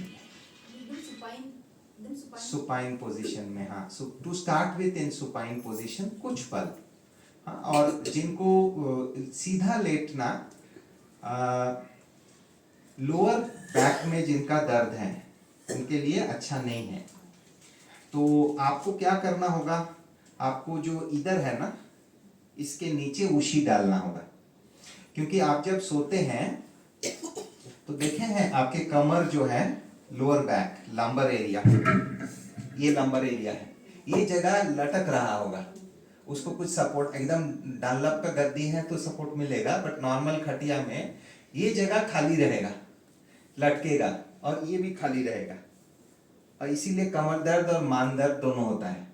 में, सुपाइन पोजीशन में। हाँ, to start with in supine position कुछ पल। हाँ, और जिनको सीधा लेटना, लोअर बैक में जिनका दर्द है उनके लिए अच्छा नहीं है, तो आपको क्या करना होगा, आपको जो इधर है ना, इसके नीचे उशी डालना होगा, क्योंकि आप जब सोते हैं तो देखे हैं आपके कमर जो है, लोअर बैक, लंबर एरिया, ये लंबर एरिया है, ये जगह लटक रहा होगा, उसको कुछ सपोर्ट, एकदम डानलप का गद्दी है तो सपोर्ट मिलेगा, बट नॉर्मल खटिया में ये जगह खाली रहेगा, लटकेगा, और ये भी खाली रहेगा, और इसीलिए कमर दर्द और मान दर्द दोनों होता है।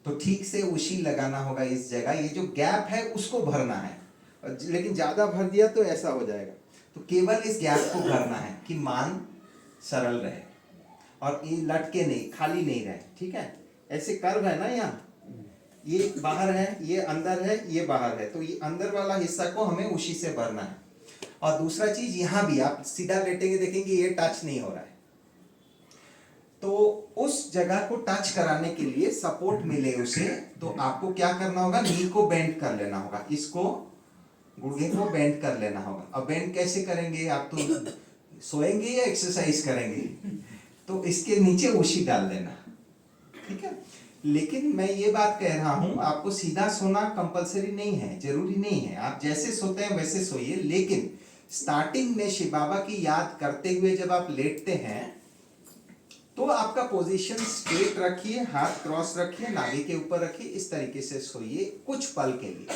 तो ठीक से उशी लगाना होगा इस जगह, ये जो गैप है उसको भरना है, लेकिन ज्यादा भर दिया तो ऐसा हो जाएगा, तो केवल इस गैप को भरना है कि मान सरल रहे और ये लटके नहीं, खाली नहीं रहे, ठीक है। ऐसे कर्व है ना, यहाँ ये बाहर है, ये अंदर है, ये बाहर है, तो ये अंदर वाला हिस्सा को हमें उसी से भरना है। और दूसरा चीज, यहाँ भी आप सीधा लेटेंगे देखेंगे ये टच नहीं हो रहा है, तो उस जगह को टच कराने के लिए, सपोर्ट मिले उसे, तो आपको क्या करना होगा, नी को बेंड कर लेना होगा, इसको गुड़घे को बेंड कर लेना होगा। अब बेंड कैसे करेंगे, आप तो सोएंगे या एक्सरसाइज करेंगे, तो इसके नीचे उशी डाल देना, ठीक है। लेकिन मैं ये बात कह रहा हूं, आपको सीधा सोना कंपलसरी नहीं है, जरूरी नहीं है, आप जैसे सोते हैं वैसे सोइए, लेकिन स्टार्टिंग में शिव बाबा की याद करते हुए जब आप लेटते हैं तो आपका पोजीशन स्ट्रेट रखिए, हाथ क्रॉस रखिए, नाभि के ऊपर रखिए, इस तरीके से सोइए कुछ पल के लिए,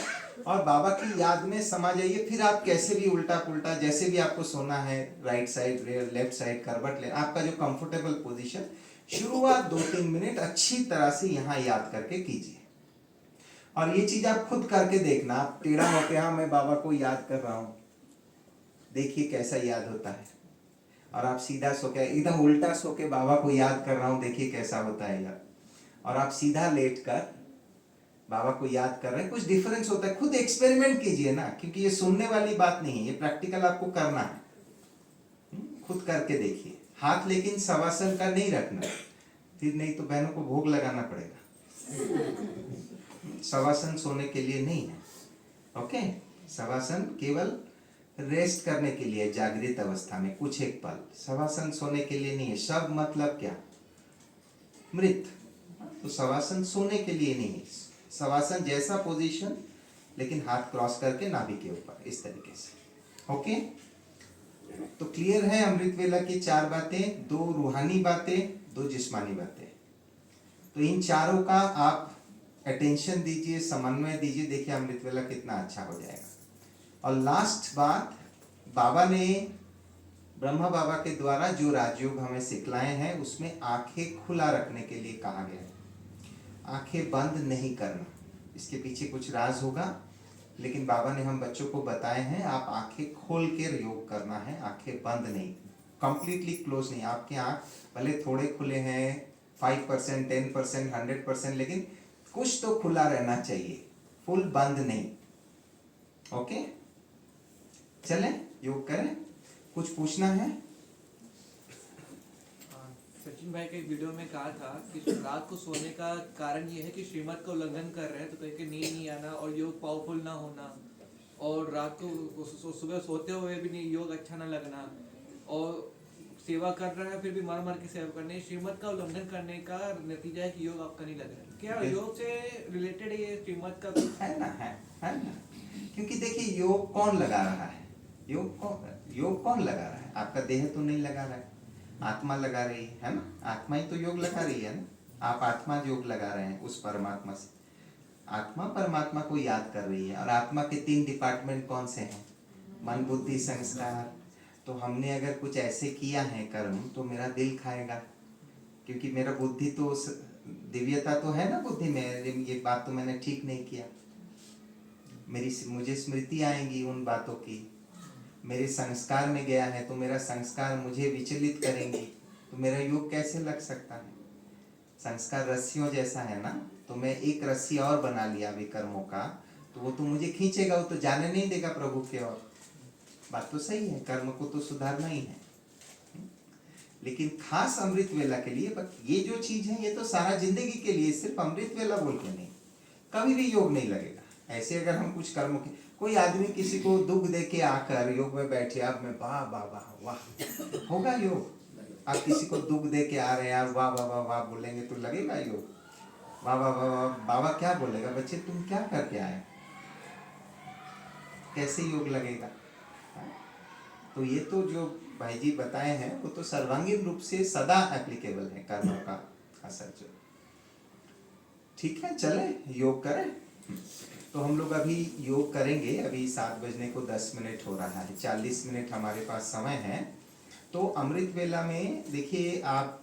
और बाबा की याद में समा जाइए। फिर आप कैसे भी उल्टा पुल्टा, जैसे भी आपको सोना है, राइट साइड, लेफ्ट साइड, करवट ले, आपका जो कंफर्टेबल पोजीशन, शुरुआत 2-3 मिनट अच्छी तरह से यहाँ याद करके कीजिए। और ये चीज आप खुद करके देखना, आप टेढ़ा होके, हाँ मैं बाबा को याद कर रहा हूँ, देखिए कैसा याद होता है। और आप सीधा सो के, एकदम उल्टा सो के बाबा को याद कर रहा हूँ, देखिए कैसा होता है याद। और आप सीधा लेट कर बाबा को याद कर रहे हैं, कुछ डिफरेंस होता है। खुद एक्सपेरिमेंट कीजिए ना, क्योंकि ये सुनने वाली बात नहीं है, ये प्रैक्टिकल आपको करना है, खुद करके देखिए। हाथ लेकिन शवासन का नहीं रखना, फिर नहीं तो बहनों को भोग लगाना पड़ेगा। शवासन सोने के लिए नहीं है, ओके। शवासन केवल रेस्ट करने के लिए, जागृत अवस्था में कुछ एक पल। शवासन सोने के लिए नहीं है। शव मतलब क्या, मृत, तो शवासन सोने के लिए नहीं है। शवासन जैसा पोजीशन, लेकिन हाथ क्रॉस करके नाभि के ऊपर, इस तरीके से, ओके। तो क्लियर है अमृत वेला की 4 बातें, 2 रूहानी बातें, 2 जिस्मानी बातें। तो इन चारों का आप अटेंशन दीजिए, समन्वय दीजिए, देखिए अमृत वेला कितना अच्छा हो जाएगा। और लास्ट बात, बाबा ने, ब्रह्मा बाबा के द्वारा जो राजयोग हमें सिखलाए हैं उसमें आंखें खुला रखने के लिए कहा गया है, आंखें बंद नहीं करना। इसके पीछे कुछ राज होगा, लेकिन बाबा ने हम बच्चों को बताए हैं आप आंखें खोल के योग करना है, आंखें बंद नहीं, कंप्लीटली क्लोज नहीं। आपके आंख भले थोड़े खुले हैं, 5%, 10%, 100%, लेकिन कुछ तो खुला रहना चाहिए, फुल बंद नहीं। ओके, चलें योग करें। कुछ पूछना है? सचिन भाई के एक वीडियो में कहा था कि रात को सोने का कारण ये है कि श्रीमत का उल्लंघन कर रहे हैं, तो कहीं के नींद नहीं आना और योग पावरफुल ना होना, और रात को सुबह सोते हुए भी नहीं योग अच्छा ना लगना, और सेवा कर रहा है फिर भी मर मर के सेवा करने, श्रीमत का उल्लंघन करने का नतीजा है कि योग आपका नहीं लग रहा है। क्या योग से रिलेटेड ये श्रीमत का कुछ है ना, है ना, क्योंकि देखिए योग कौन लगा रहा है, योग कौन लगा रहा है? आपका देह तो नहीं लगा रहा है, आत्मा लगा रही है ना, आत्मा ही तो योग लगा रही है ना। आप आत्मा योग लगा रहे हैं उस परमात्मा से, आत्मा परमात्मा को याद कर रही है। और आत्मा के 3 डिपार्टमेंट कौन से हैं? मन, बुद्धि, संस्कार। तो हमने अगर कुछ ऐसे किया है कर्म तो मेरा दिल खाएगा, क्योंकि मेरा बुद्धि तो दिव्यता तो है ना बुद्धि में, ये बात तो मैंने ठीक नहीं किया, मुझे स्मृति आएंगी उन बातों की, मेरे संस्कार में गया है तो मेरा संस्कार मुझे विचलित करेंगी, तो मेरा योग कैसे लग सकता है? संस्कार रस्सियों जैसा है ना, तो मैं एक रस्सी और बना लिया विकर्मों का, तो वो तो मुझे खींचेगा, वो तो जाने नहीं देगा प्रभु की ओर। बात तो सही है, कर्म को तो सुधारना ही है, लेकिन खास अमृत वेला के लिए ये जो चीज है ये तो सारा जिंदगी के लिए, सिर्फ अमृत वेला बोल के नहीं, कभी भी योग नहीं लगेगा। ऐसे अगर हम कुछ कर्मों के, कोई आदमी किसी को दुख दे के आकर योग में बैठे, अब मैं वाह वाह वाह वाह, होगा योग? आप किसी को दुख दे के आ रहे हैं, आप वाह वाह वाह वाह बोलेंगे तो लगेगा योग? वाह वाह वाह वाह, बाबा क्या बोलेगा, बच्चे तुम क्या करके आए, कैसे योग लगेगा? तो ये तो जो भाई जी बताए हैं वो तो सर्वांगीण रूप से सदा एप्लीकेबल है कर्मों का असर जो। ठीक है, चले योग करें। तो हम लोग अभी योग करेंगे, अभी 7 बजने को 10 मिनट हो रहा है, 40 मिनट हमारे पास समय है। तो अमृत वेला में देखिए आप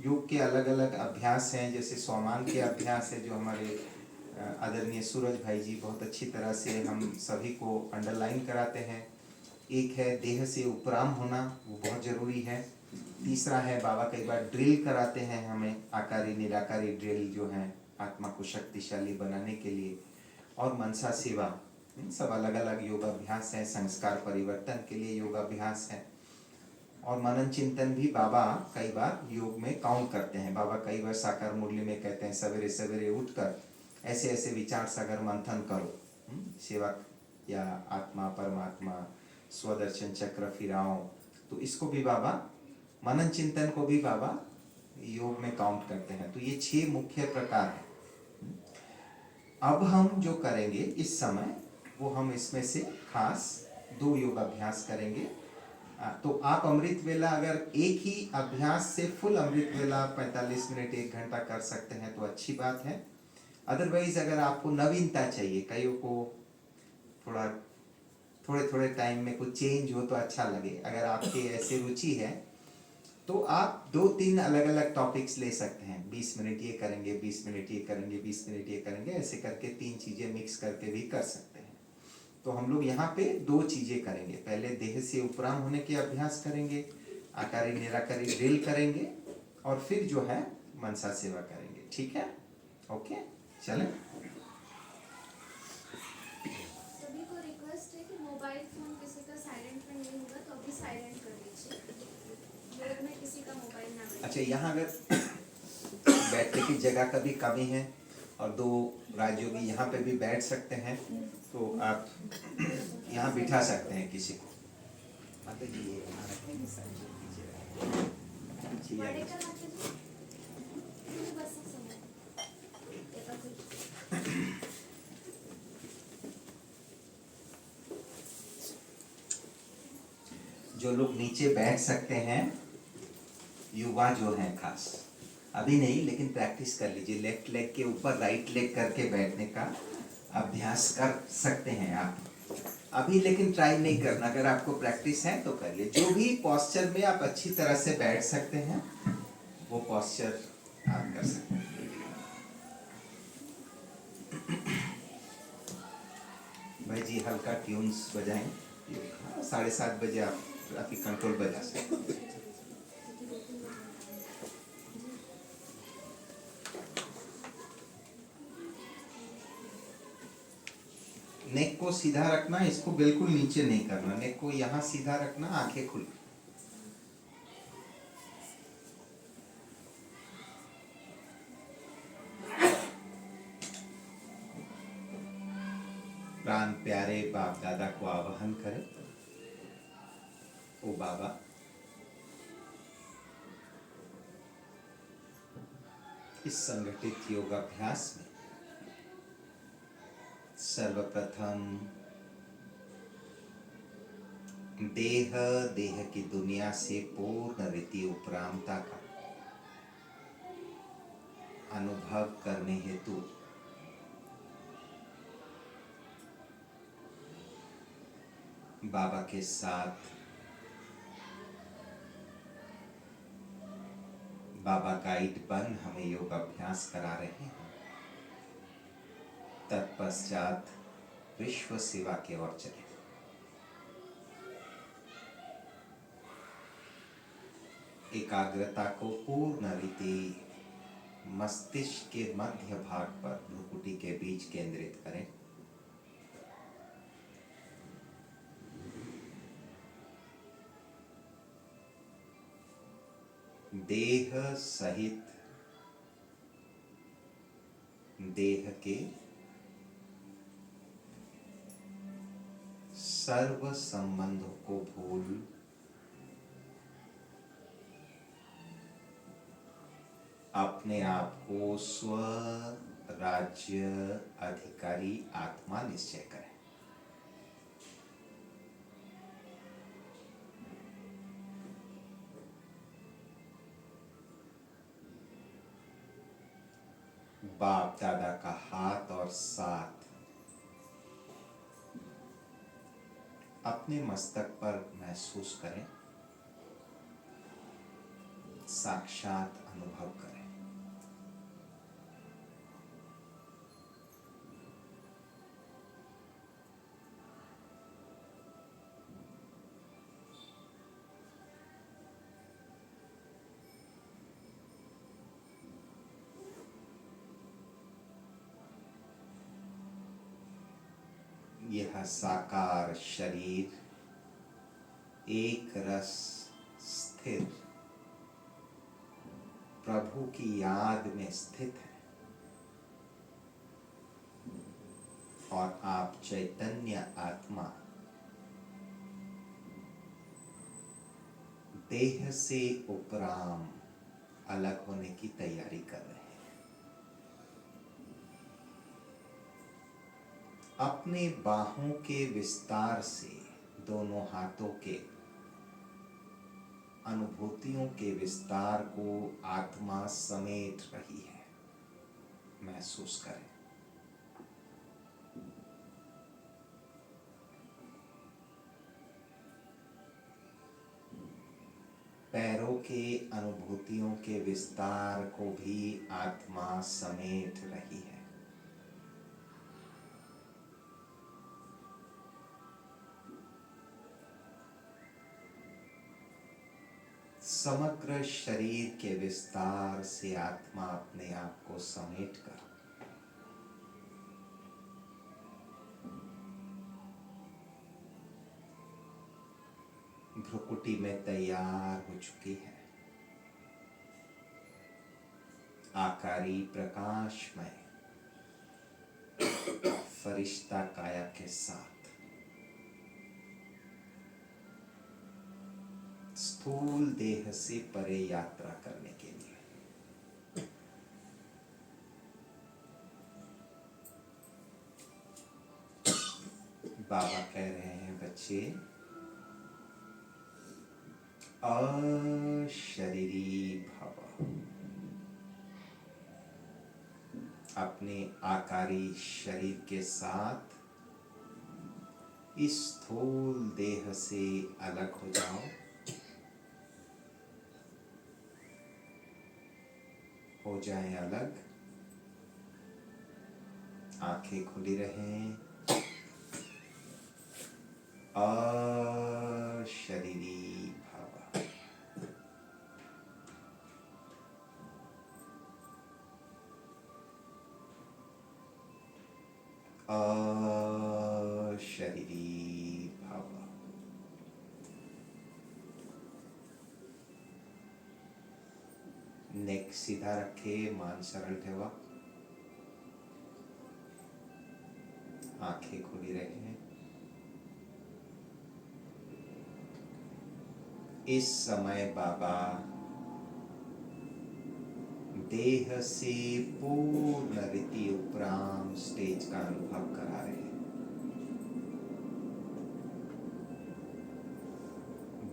योग के अलग अलग अभ्यास हैं, जैसे सोमान के अभ्यास है जो हमारे आदरणीय सूरज भाई जी बहुत अच्छी तरह से हम सभी को अंडरलाइन कराते हैं। एक है देह से उपराम होना, वो बहुत जरूरी है। तीसरा है बाबा कई बार ड्रिल कराते हैं हमें, आकारी निराकारी ड्रिल जो है आत्मा को शक्तिशाली बनाने के लिए। और मनसा सेवा, सब अलग अलग योगाभ्यास हैं। संस्कार परिवर्तन के लिए योगाभ्यास है। और मनन चिंतन भी बाबा कई बार योग में काउंट करते हैं। बाबा कई बार साकार मुरली में कहते हैं सवेरे सवेरे उठकर ऐसे ऐसे विचार सागर मंथन करो, सेवा या आत्मा परमात्मा स्वदर्शन चक्र फिराओ। तो इसको भी बाबा, मनन चिंतन को भी बाबा योग में काउंट करते हैं। तो ये 6 मुख्य प्रकार है। अब हम जो करेंगे इस समय, वो हम इसमें से खास 2 योगाभ्यास करेंगे। तो आप अमृत वेला अगर एक ही अभ्यास से फुल अमृत वेला 45 मिनट 1 घंटा कर सकते हैं तो अच्छी बात है। अदरवाइज अगर आपको नवीनता चाहिए, कईयों को थोड़ा थोड़े थोड़े टाइम में कुछ चेंज हो तो अच्छा लगे, अगर आपके ऐसे रुचि है तो आप 2-3 अलग अलग टॉपिक्स ले सकते हैं। 20 मिनट ये करेंगे, 20 मिनट ये करेंगे, 20 मिनट ये करेंगे, ऐसे करके 3 चीजें मिक्स करके भी कर सकते हैं। तो हम लोग यहाँ पे 2 चीजें करेंगे। पहले देह से उपराम होने के अभ्यास करेंगे, आकारी निराकारी ड्रिल करेंगे, और फिर जो है मनसा सेवा करेंगे। ठीक है, ओके, चलें। सभी को रिक्वेस्ट है कि मोबाइल फोन किसी का साइलेंट में नहीं होगा तो अभी साइलेंट कर लीजिए, योग में किसी का मोबाइल ना बजे। अच्छा, यहाँ अगर बैठने की जगह का भी कमी है और 2 राजयोगी यहाँ पे भी बैठ सकते हैं, तो आप यहाँ बिठा सकते हैं किसी को। माता जी ये यहाँ रखेंगे, साइड में पीछे बड़े रखेंगे। का हाथ दीजिए, मुझे बस एक समय देखा कुछ। जो लोग नीचे बैठ सकते हैं, युवा जो हैं खास, अभी नहीं, लेकिन प्रैक्टिस कर लीजिए। लेफ्ट लेग के ऊपर राइट लेग करके बैठने का अभ्यास कर सकते हैं आप अभी, लेकिन ट्राई नहीं करना। अगर आपको प्रैक्टिस है तो करिए। जो भी पॉस्चर में आप अच्छी तरह से बैठ सकते हैं वो पॉस्चर आप कर सकते हैं। भाई जी हल्का ट्यून्स बजाएं। 7:30 बजे आप ट्रैफिक कंट्रोल बजा सकते हैं। नेक को सीधा रखना, इसको बिल्कुल नीचे नहीं करना। नेक को यहाँ सीधा रखना, आंखें खुली। प्राण प्यारे बाप दादा को आवाहन करें। ओ बाबा, इस संगठित योगाभ्यास में सर्वप्रथम देह की दुनिया से पूर्ण रीति उपरामता का अनुभव करने हेतु बाबा के साथ बाबा गाइड बन हमें योग अभ्यास करा रहे हैं। तत्पश्चात विश्व सेवा की ओर चले। एकाग्रता को पूर्ण रीति मस्तिष्क के मध्य भाग पर भ्रुकुटी के बीच केंद्रित करें। देह सहित देह के सर्व संबंधों को भूल अपने आप को स्व राज्य अधिकारी आत्मा निश्चय करें। बाप दादा का हाथ और साथ अपने मस्तक पर महसूस करें, साक्षात अनुभव करें। यह साकार शरीर एक रस स्थिर प्रभु की याद में स्थित है और आप चैतन्य आत्मा देह से उपराम अलग होने की तैयारी कर रहे हैं। अपने बाहों के विस्तार से दोनों हाथों के अनुभूतियों के विस्तार को आत्मा समेट रही है, महसूस करें। पैरों के अनुभूतियों के विस्तार को भी आत्मा समेट रही है। समग्र शरीर के विस्तार से आत्मा अपने आप को समेट कर भ्रुकुटी में तैयार हो चुकी है। आकारी प्रकाशमय फरिश्ता काया के साथ स्थूल देह से परे यात्रा करने के लिए बाबा कह रहे हैं, बच्चे अशरीरी भव। अपने आकारी शरीर के साथ इस स्थूल देह से अलग हो जाओ। हो जाएं अलग, आंखें खुली रहें। अशरीरी भाव, अशरीरी भाव। नेक सीधा रखे, मान सरल ठेवा, आंखें खुली रहें। इस समय बाबा देह से पूर्ण रीति उपराम स्टेज का अनुभव करा रहे हैं।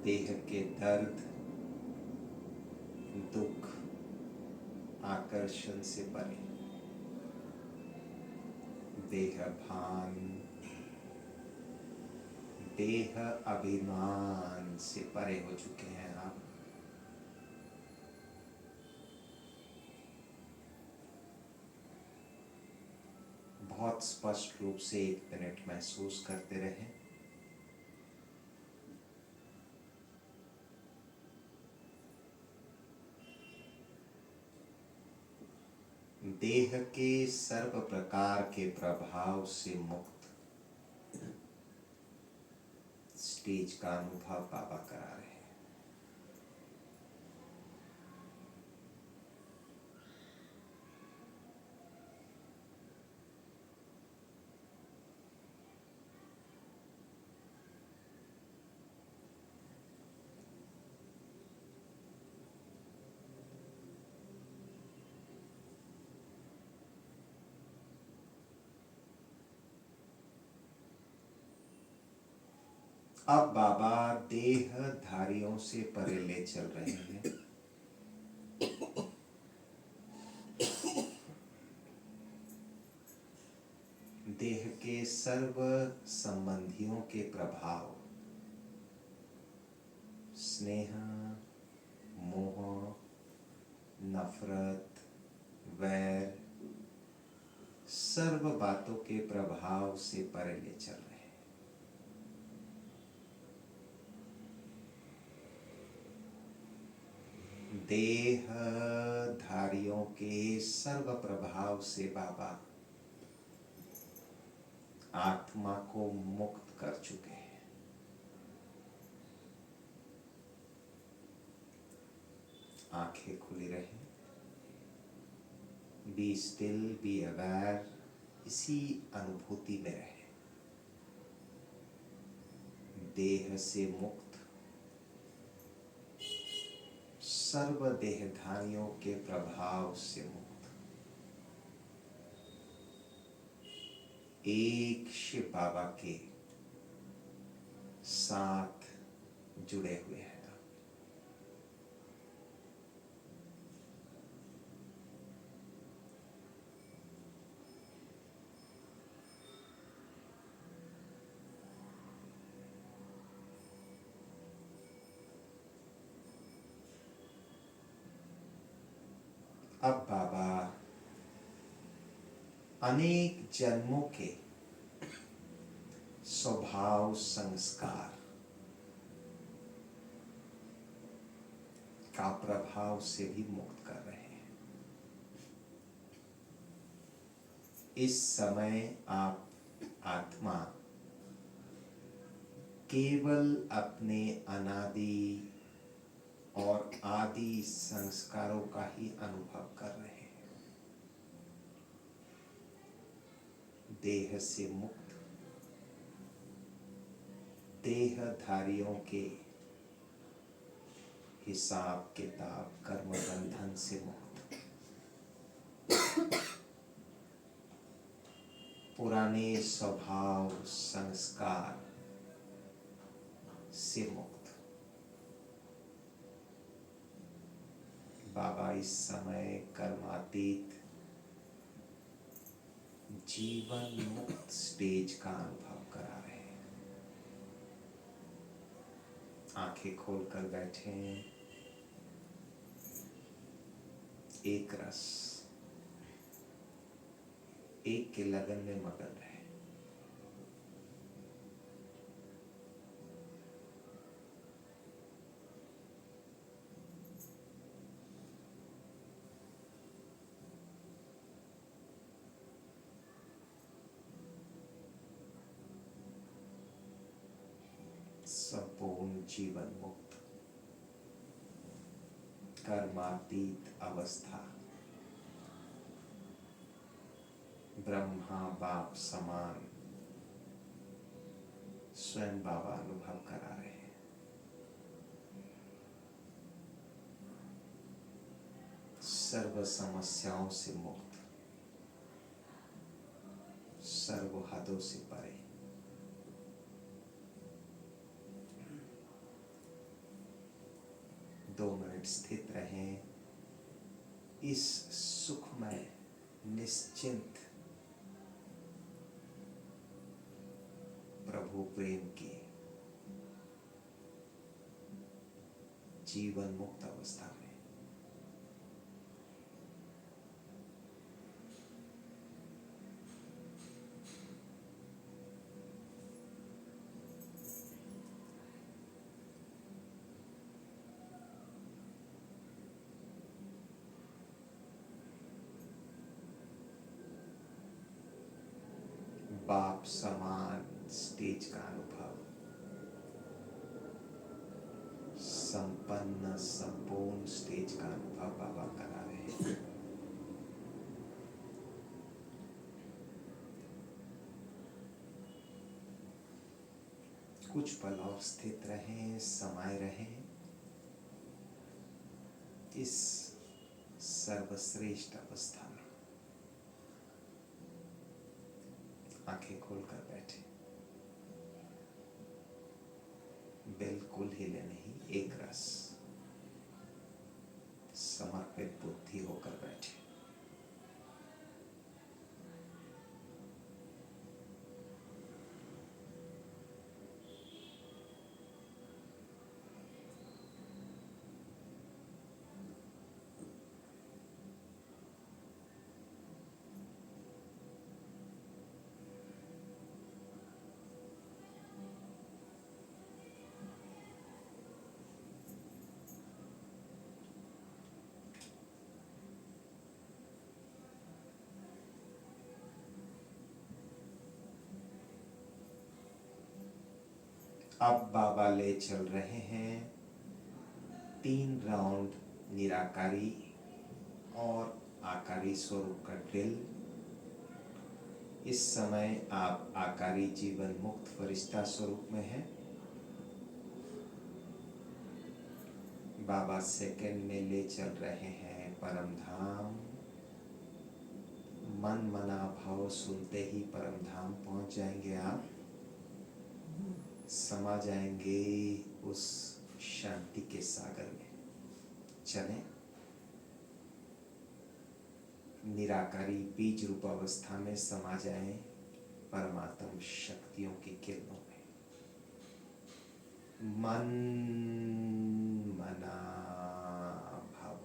देह के दर्द, दुख, आकर्षण से परे, देह भान, देह अभिमान से परे हो चुके हैं आप। बहुत स्पष्ट रूप से 1 मिनट महसूस करते रहें। देह के सर्व प्रकार के प्रभाव से मुक्त स्टेज का अनुभव बाबा करा रहे हैं। अब बाबा देहधारियों से परे ले चल रहे हैं। देह के सर्व संबंधियों के प्रभाव, स्नेह, मोह, नफरत, वैर, सर्व बातों के प्रभाव से परे ले चल रहे हैं। देहधारियों के सर्व प्रभाव से बाबा आत्मा को मुक्त कर चुके हैं। आंखें खुली रहें। बी स्टिल, बी अवेयर, इसी अनुभूति में रहें। देह से मुक्त, सर्व देहधारियों के प्रभाव से मुक्त, एक शिव बाबा के साथ जुड़े हुए हैं। अब बाबा अनेक जन्मों के स्वभाव संस्कार का प्रभाव से भी मुक्त कर रहे हैं। इस समय आप आत्मा केवल अपने अनादि और आदि संस्कारों का ही अनुभव कर रहे हैं। देह से मुक्त, देहधारियों के हिसाब किताब कर्म बंधन से मुक्त, पुराने स्वभाव संस्कार से मुक्त। बाबा इस समय कर्मातीत जीवन मुक्त स्टेज का अनुभव करा रहे हैं। आंखें खोलकर बैठे, एक रस, एक के लगन में मगन रहे। संपूर्ण जीवन मुक्त कर्मातीत अवस्था, ब्रह्मा बाप समान स्वयं बाबा अनुभव करा रहे हैं। सर्व समस्याओं से मुक्त, सर्व हदों से परे। दो मिनट स्थित रहें इस सुखमय निश्चिंत प्रभु प्रेम की जीवन मुक्त अवस्था में। बाप समान स्टेज का अनुभव, संपन्न संपूर्ण स्टेज का अनुभव बाबा करा रहे हैं। कुछ पल और स्थित रहें, समाये रहें इस सर्वश्रेष्ठ अवस्था में। आंखें खोलकर बैठे, बिल्कुल हिले नहीं, एक रस, समर्पित बुद्धि होकर बैठे। अब बाबा ले चल रहे हैं 3 राउंड निराकारी और आकारी स्वरूप का ड्रिल। इस समय आप आकारी जीवन मुक्त फरिश्ता स्वरूप में हैं। बाबा सेकंड में ले चल रहे हैं परम धाम। मन मना भाव सुनते ही परम धाम पहुंच जाएंगे आप, समा जाएंगे उस शांति के सागर में। चलें निराकारी बीज रूप अवस्था में समा जाएं परमात्म शक्तियों की किरणों में। मन मना भाव,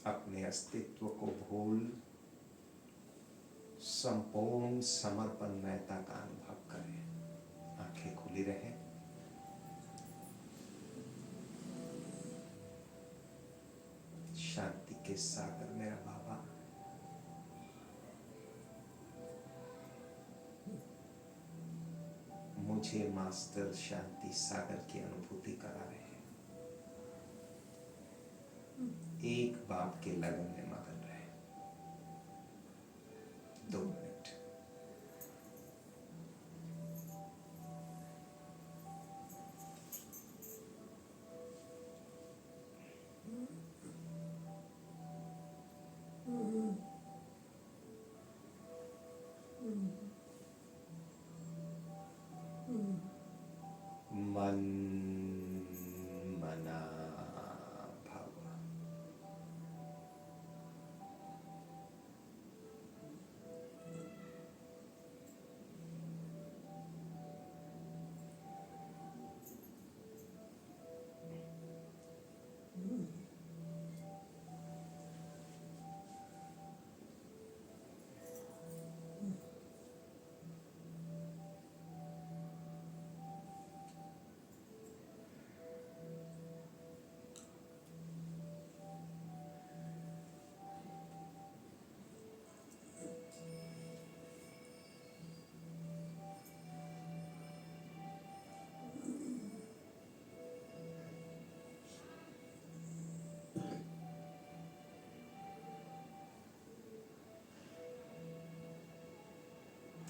अपने अस्तित्व को भूल संपूर्ण समर्पणमयता का अनुभव करें। आंखें खुली रहें। शांति के सागर मेरा बाबा, मुझे मास्टर शांति सागर की अनुभूति करा रहे हैं। एक बाप के लगन में मगन रहे। 2 मिनट।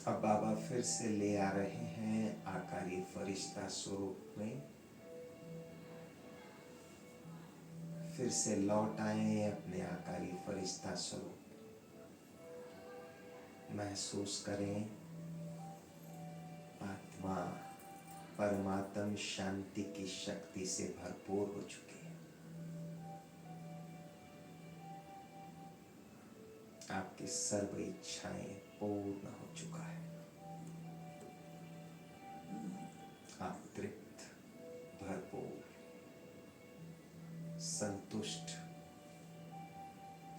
अब बाबा फिर से ले आ रहे हैं आकारी फरिश्ता स्वरूप में। फिर से लौट आए अपने आकारी फरिश्ता स्वरूप। महसूस करें आत्मा परमात्म शांति की शक्ति से भरपूर हो चुकी है। आपकी सर्व इच्छाएं पूर्ण हो चुका है। आप तृप्त, भरपूर, संतुष्ट,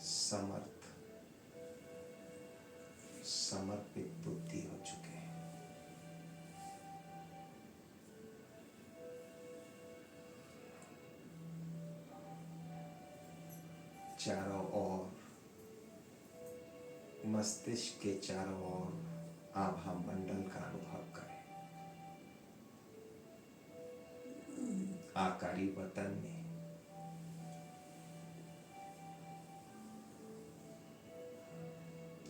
समर्थ, समर्पित बुद्धि हो चुके हैं। चारों ओर, मस्तिष्क के चारों ओर आभा मंडल का अनुभव करें। आकारी वतन में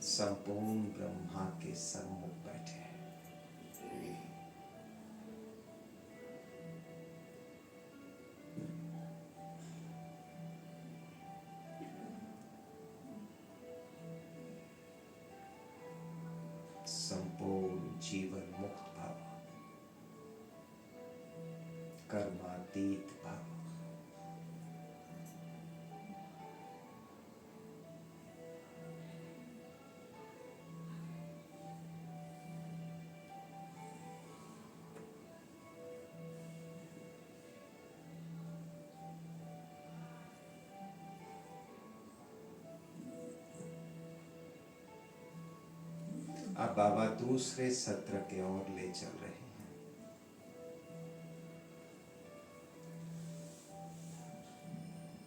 संपूर्ण ब्रह्मा के सम्मुख बैठे हैं। संपूर्ण जीवन मुक्त भाव, कर्मातीत भाव, अब बाबा दूसरे सत्र के ओर ले चल रहे हैं।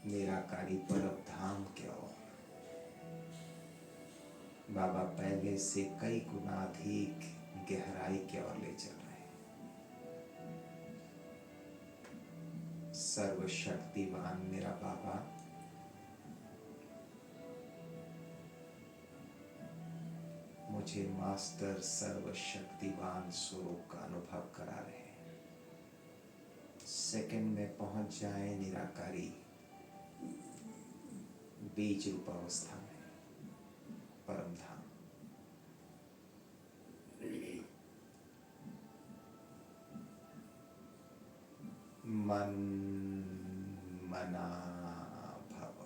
निराकारी परम धाम के ओर। बाबा पहले से कई गुना अधिक गहराई की ओर ले चल रहे हैं। सर्वशक्तिवान मेरा बाबा मुझे मास्टर सर्वशक्तिवान स्वरूप का अनुभव करा रहे हैं। सेकंड में पहुंच जाए निराकारी बीज रूप अवस्था में, परम धाम। मन मना भव।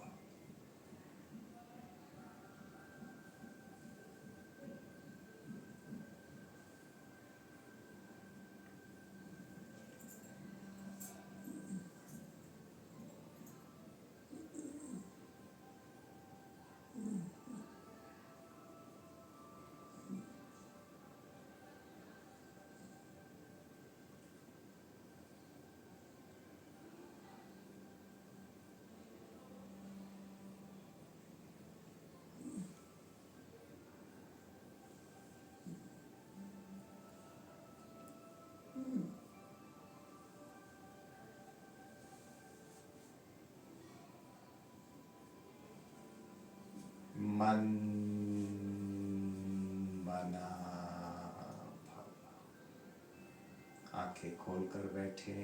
मन मना भव। आंखें खोलकर बैठे,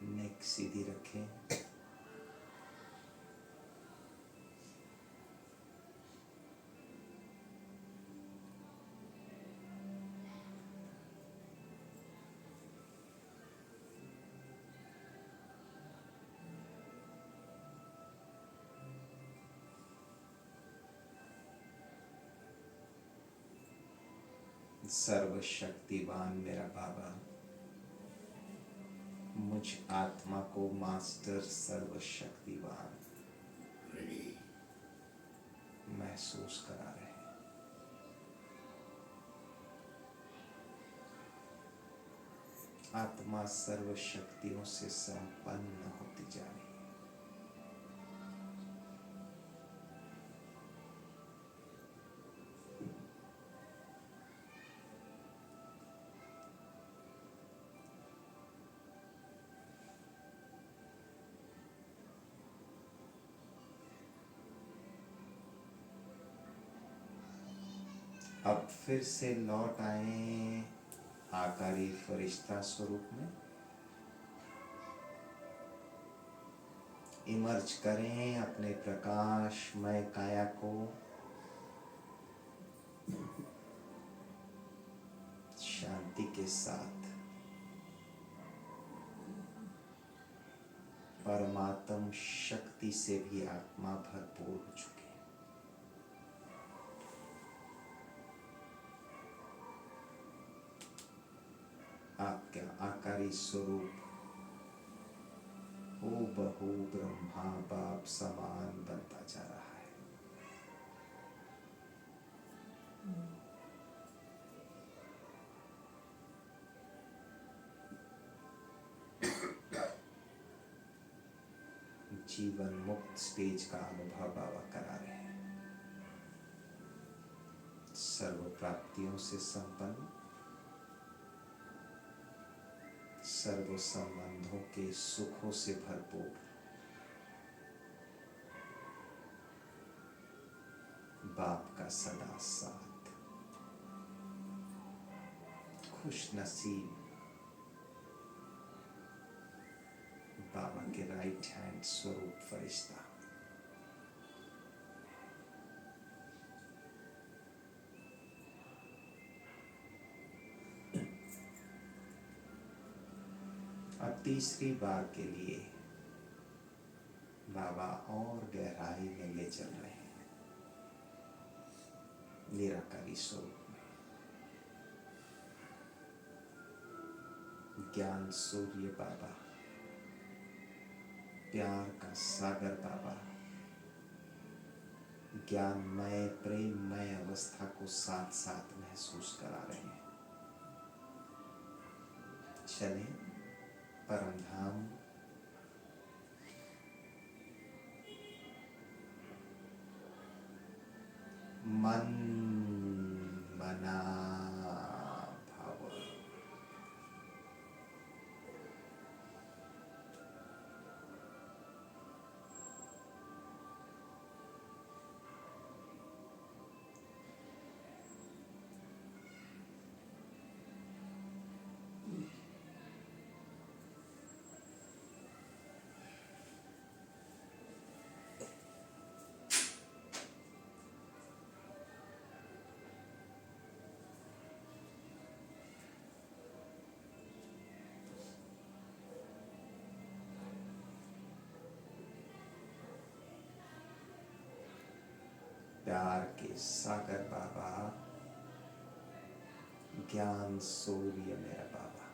नेक सीधी रखें। सर्वशक्तिवान मेरा बाबा मुझ आत्मा को मास्टर सर्वशक्तिवान महसूस करा रहे हैं। आत्मा सर्व शक्तियों से संपन्न होती जा रही है। अब फिर से लौट आए आकारी फरिश्ता स्वरूप में। इमर्ज करें अपने प्रकाशमय काया को शांति के साथ। परमात्म शक्ति से भी आत्मा भरपूर हो चुकी है। आपका आकारी स्वरूप हूबहू ब्रह्मा बाप समान बनता जा रहा है। जीवन मुक्त स्टेज का अनुभव बाबा करा रहे हैं। सर्व प्राप्तियों से संपन्न, सर्व संबंधों के सुखों से भरपूर, बाप का सदा साथ, खुश नसीब बाबा के राइट हैंड स्वरूप फरिश्ता। अब तीसरी बार के लिए बाबा और गहराई में ले चल रहे हैं निराकारी स्वरूप में। ज्ञान सूर्य बाबा, प्यार का सागर बाबा, ज्ञानमय प्रेममय अवस्था को साथ साथ महसूस करा रहे हैं। चले परम धाम, मन मना भव। प्यार के सागर बाबा, ज्ञान सूर्य मेरा बाबा,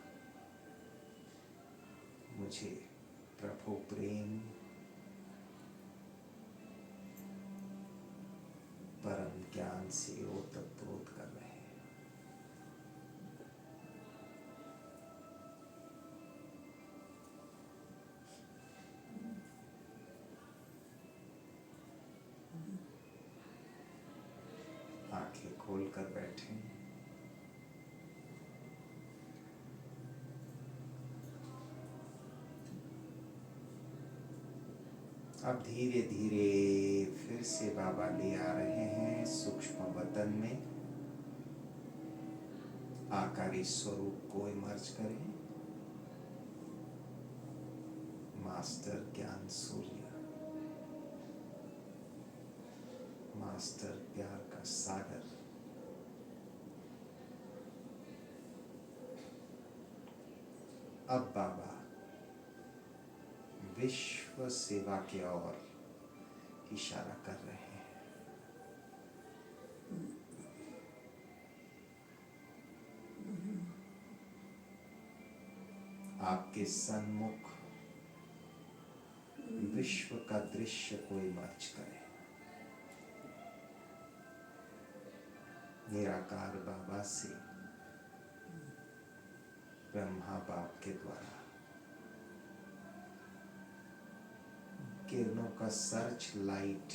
मुझे प्रभु प्रेम परम ज्ञान से ओतप्रोत कर रहे हैं। आंखें खोलकर बैठे। अब धीरे धीरे फिर से बाबा ले आ रहे हैं सूक्ष्म वतन में। आकारी स्वरूप को इमर्ज करें। मास्टर ज्ञान सूर्य, मास्टर प्यार का सागर, अब बाबा विश्व सेवा की ओर इशारा कर रहे हैं। आपके सन्मुख विश्व का दृश्य को इमर्ज करें। निराकार बाबा से ब्रह्मा बाप के द्वारा किरणों का सर्च लाइट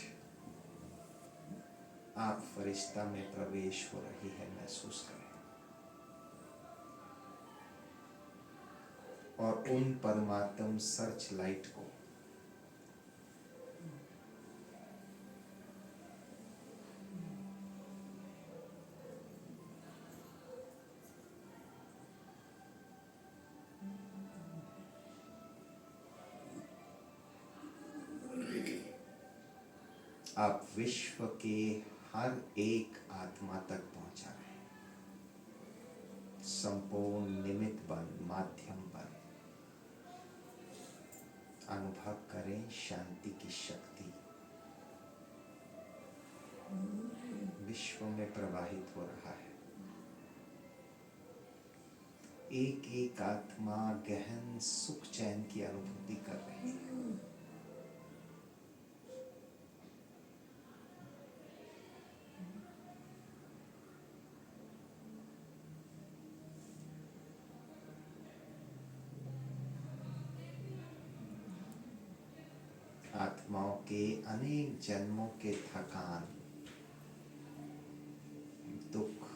आप फरिश्ता में प्रवेश हो रही है, महसूस करें। और उन परमात्म सर्च लाइट को आप विश्व के हर एक आत्मा तक पहुंचा रहे हैं। संपूर्ण निमित्त बन, माध्यम बन, अनुभव करें शांति की शक्ति विश्व में प्रवाहित हो रहा है। एक एक आत्मा गहन सुख चैन की अनुभूति कर रही है। आत्माओं के अनेक जन्मों के थकान, दुख,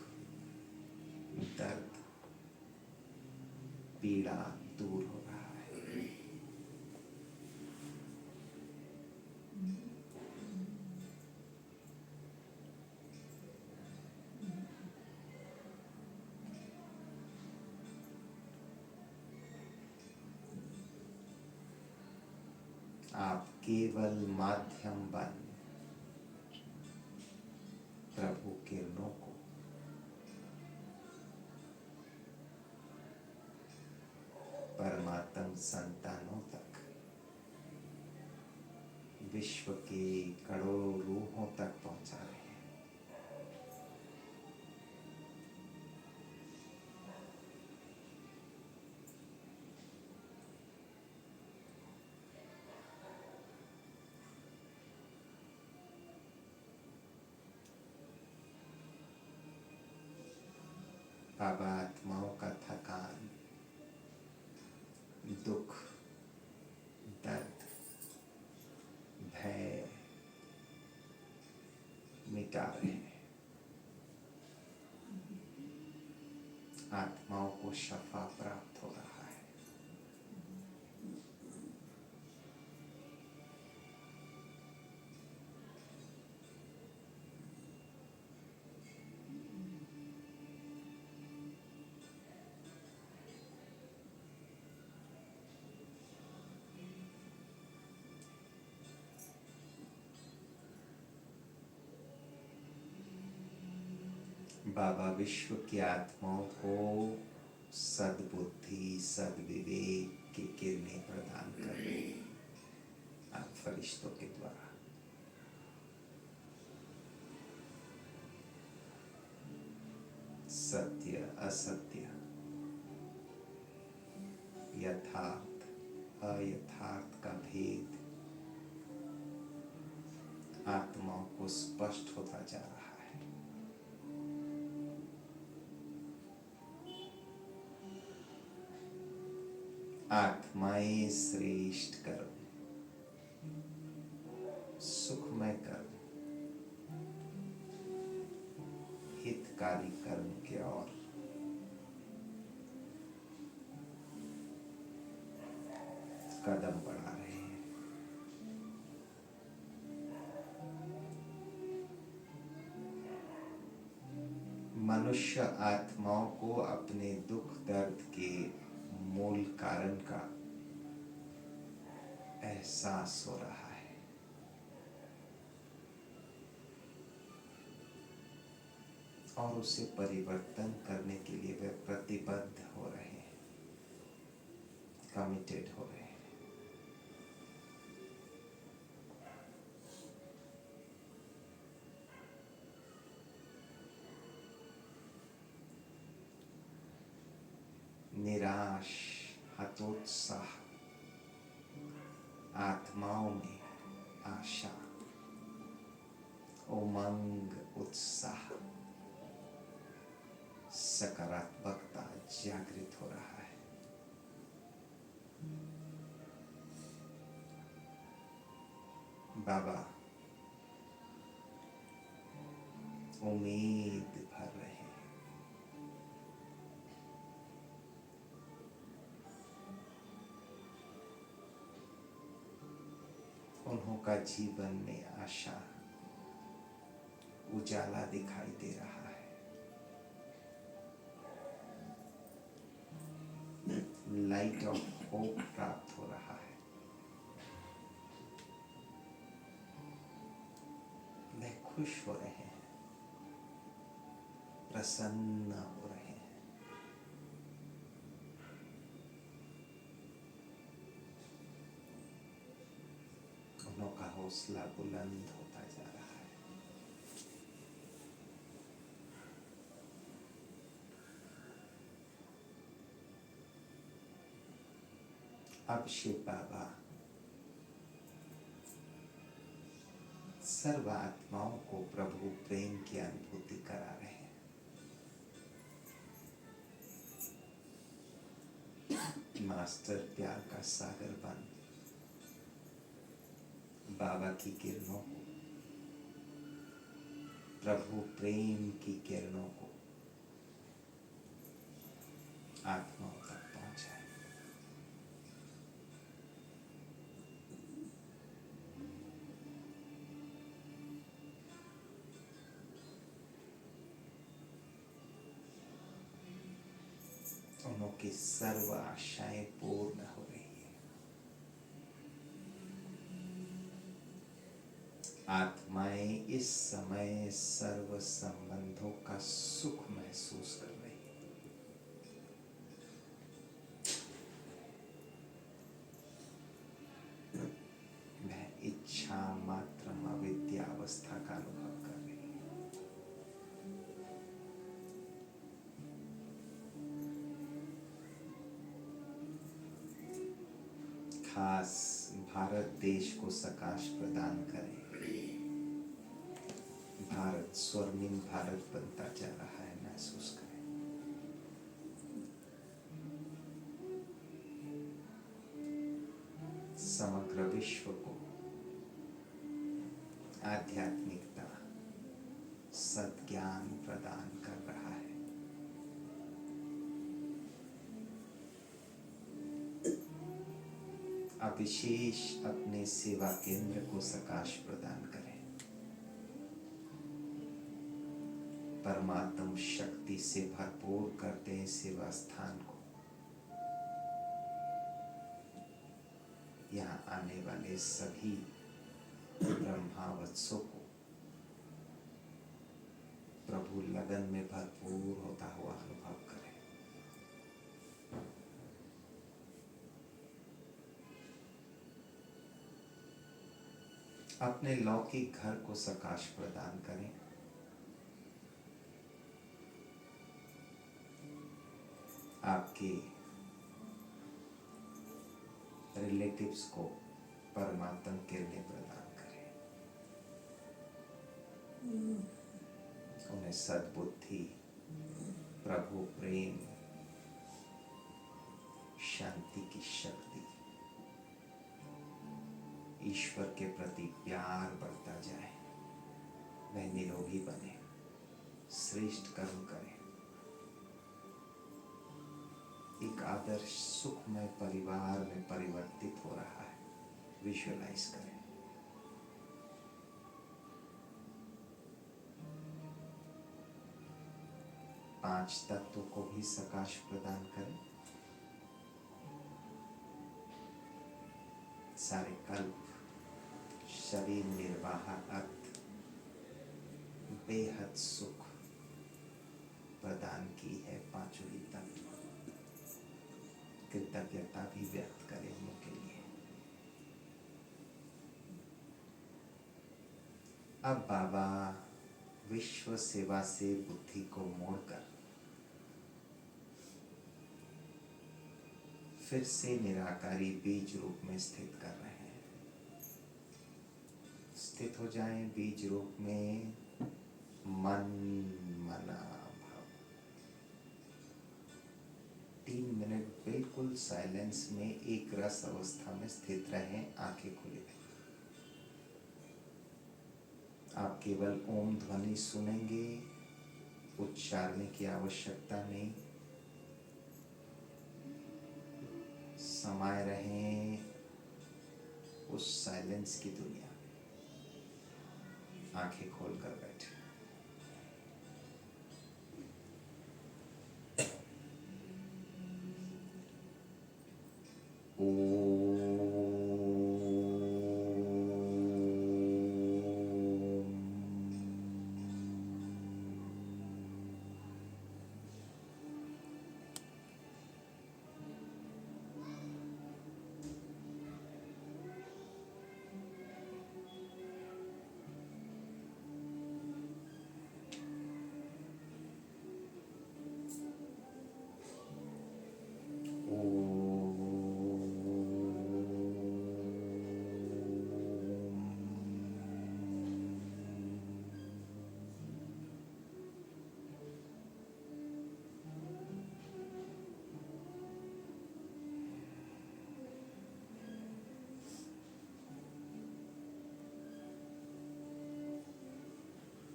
दर्द, पीड़ा दूर हो रहा है। आप केवल माध्यम बन प्रभु किरणों को परमात्म संतानों तक, विश्व के करोड़ों रूहों तक पहुंचा रहे हैं। बाबा आत्माओं का थकान, दुख, दर्द, भय मिटा रहे हैं। आत्माओं को शफा प्राप्त हो रहा है। बाबा विश्व की आत्माओं को सद्बुद्धि, सद्विवेक की किरणें प्रदान कर रहे हैं आप फरिश्तों के द्वारा। सत्य, असत्य, यथार्थ, अयथार्थ का भेद आत्माओं को स्पष्ट होता जा रहा है। आत्माएं श्रेष्ठ कर्म, सुखमय कर्म, हितकारी कर्म की ओर कदम बढ़ा रहे हैं। मनुष्य आत्माओं को अपने दुख दर्द के मूल कारण का एहसास हो रहा है। और उसे परिवर्तन करने के लिए वे प्रतिबद्ध हो रहे हैं, कमिटेड हो रहे हैं। निराश, हतोत्साह, आत्माओं में आशा, उमंग, उत्साह, सकारात्मकता जागृत हो रहा है। बाबा उम्मीद भर रहे हैं। उन्हों का जीवन में आशा, उजाला दिखाई दे रहा है। लाइट ऑफ होप प्राप्त हो रहा है। खुश हो रहे हैं, प्रसन्न हो रहे हैं। उनों का हौसला बुलंद होता जा रहा है। अब शिव बाबा सर्व आत्माओं को प्रभु प्रेम की अनुभूति करा रहे हैं। मास्टर प्यार का सागर बन बाबा की किरणों को, प्रभु प्रेम की किरणों को आत्माओं तक पहुंचाए। उनों की सर्व आशाएं पूर्ण हो रही है। आत्माएं इस समय सर्व संबंधों का सुख महसूस कर रही है। वह इच्छा मात्र अविद्यावस्था का अनुभव कर रही है। खास भारत देश को सकाश प्रदान करें। भारत स्वर्णिम भारत बनता जा रहा है, महसूस करें। समग्र विश्व को आध्यात्मिकता, सद्ज्ञान प्रदान कर रहा है। अब विशेष अपने सेवा केंद्र को सकाश प्रदान करें। परमात्म शक्ति से भरपूर कर दें सेवा स्थान को। यहाँ आने वाले सभी ब्रह्मावत्सों को प्रभु लगन में भरपूर होता हुआ अनुभव करें। अपने लौकिक घर को सकाश प्रदान करें। आपके रिलेटिव्स को परमात्म किरणें प्रदान करें। उन्हें सद्बुद्धि, प्रभु प्रेम, शांति की शक्ति, ईश्वर के प्रति प्यार बढ़ता जाए। वह निरोगी बने, श्रेष्ठ कर्म करें। एक आदर्श सुखमय परिवार में परिवर्तित हो रहा है, विजुअलाइज करें। पांच तत्वों को भी सकाश प्रदान करें। सारे कल्प शरीर निर्वाह अर्थ बेहद सुख प्रदान की है पांचों ही तत्व। कृतज्ञता भी व्यक्त करें उनके लिए। अब बाबा विश्व सेवा से बुद्धि को मोड़कर फिर से निराकारी बीज रूप में स्थित कर रहे हैं। स्थित हो जाएं बीज रूप में। मन मना भाव 3 मिनट बिल्कुल साइलेंस में एक रस अवस्था में स्थित रहें। आंखें खुली रहें। आप केवल ओम ध्वनि सुनेंगे, उच्चारने की आवश्यकता नहीं। समाये रहें उस साइलेंस की दुनिया में। आंखें खोलकर बैठे।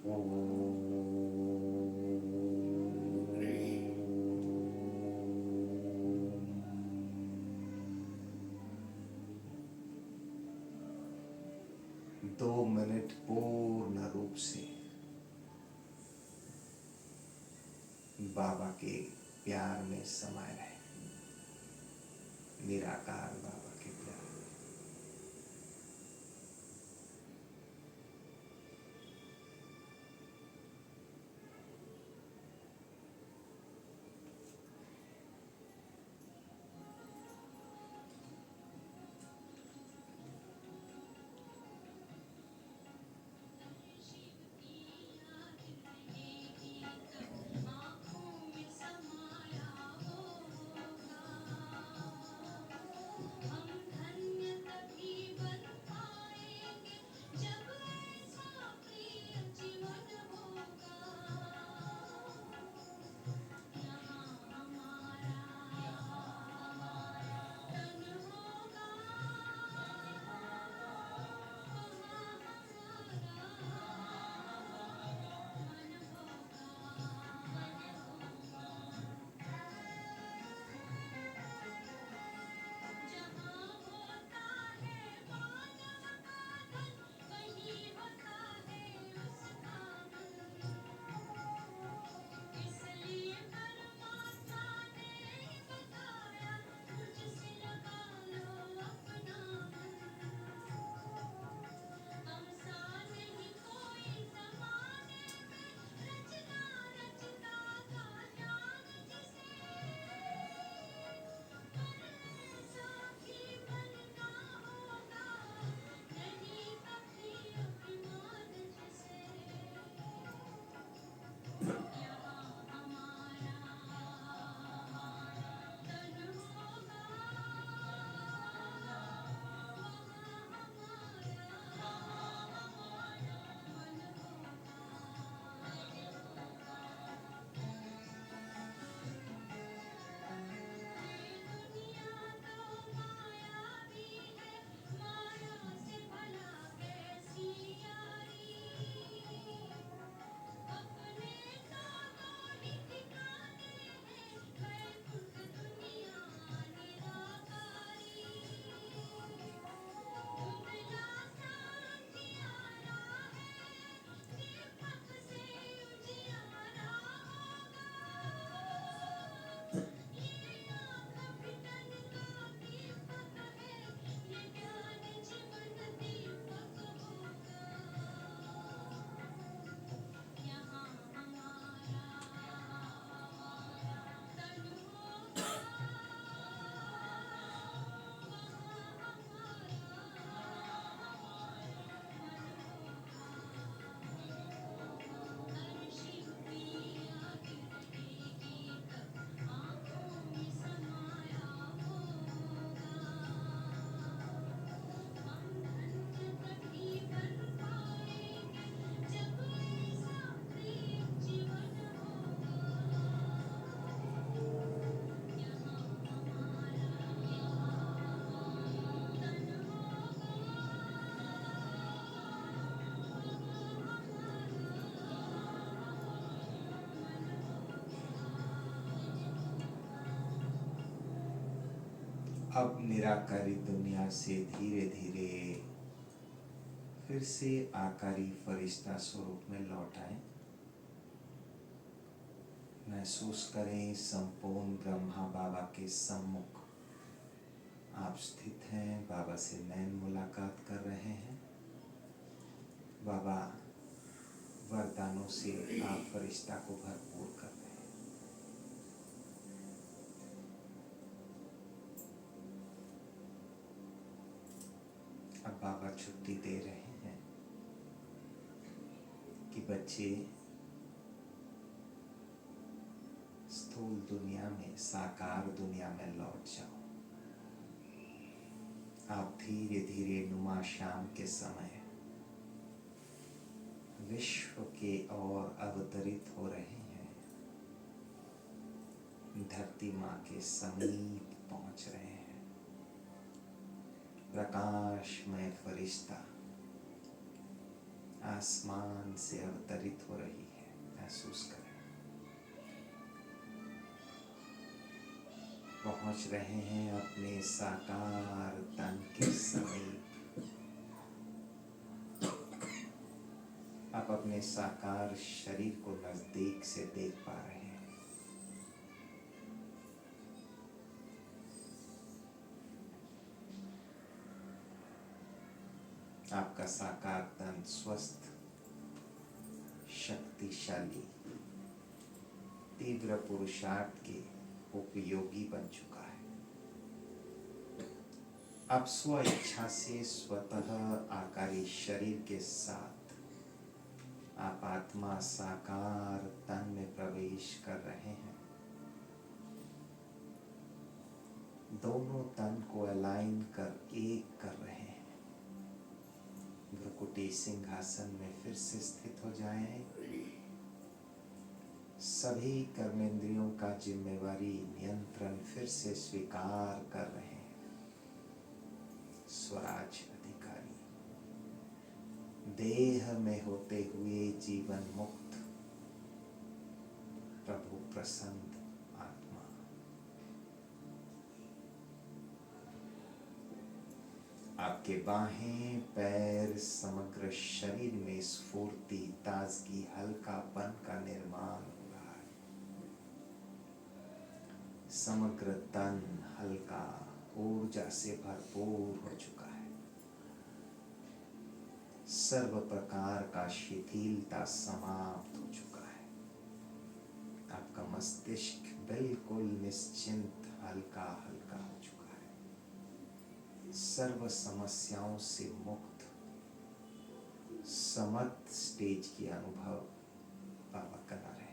दो मिनट पूर्ण रूप से बाबा के प्यार में समाये रहे, निराकार बाबा के प्यार में। अब निराकारी दुनिया से धीरे धीरे फिर से आकारी फरिश्ता स्वरूप में लौट आए। महसूस करें संपूर्ण ब्रह्मा बाबा के सम्मुख आप स्थित हैं, बाबा से नैन मुलाकात कर रहे हैं। बाबा वरदानों से आप फरिश्ता को भरपूर कर रहे हैं। अब बाबा छुट्टी दे रहे हैं कि बच्चे स्थूल दुनिया में, साकार दुनिया में लौट जाओ। आप धीरे धीरे नुमा शाम के समय विश्व के ओर अवतरित हो रहे हैं, धरती माँ के समीप पहुंच रहे हैं। प्रकाशमय फरिश्ता आसमान से अवतरित हो रही है, महसूस करें। पहुंच रहे हैं अपने साकार तन के समीप। आप अपने साकार शरीर को नजदीक से देख पा रहे हैं। आपका साकार तन स्वस्थ, शक्तिशाली, तीव्र पुरुषार्थ के उपयोगी बन चुका है। अब स्व इच्छा से स्वतः आकारी शरीर के साथ आप आत्मा साकार तन में प्रवेश कर रहे हैं। दोनों तन को अलाइन कर एक कर रहे हैं। भ्रुकुटी सिंहासन में फिर से स्थित हो जाएं। सभी कर्मेंद्रियों का जिम्मेवारी नियंत्रण फिर से स्वीकार कर रहे हैं। स्वराज अधिकारी, देह में होते हुए जीवन मुक्त, प्रभु प्रसन्न आत्मा। आपके बाहें, पैर, समग्र शरीर में स्फूर्ति, ताजगी, हल्कापन का निर्माण हो रहा है। समग्र तन हल्का, ऊर्जा से भरपूर हो चुका है। सर्व प्रकार का शिथिलता समाप्त हो चुका है। आपका मस्तिष्क बिल्कुल निश्चिंत, हल्का हल्का हो चुका है। सर्व समस्याओं से मुक्त, समत स्टेज की अनुभव बाबा करा रहे हैं।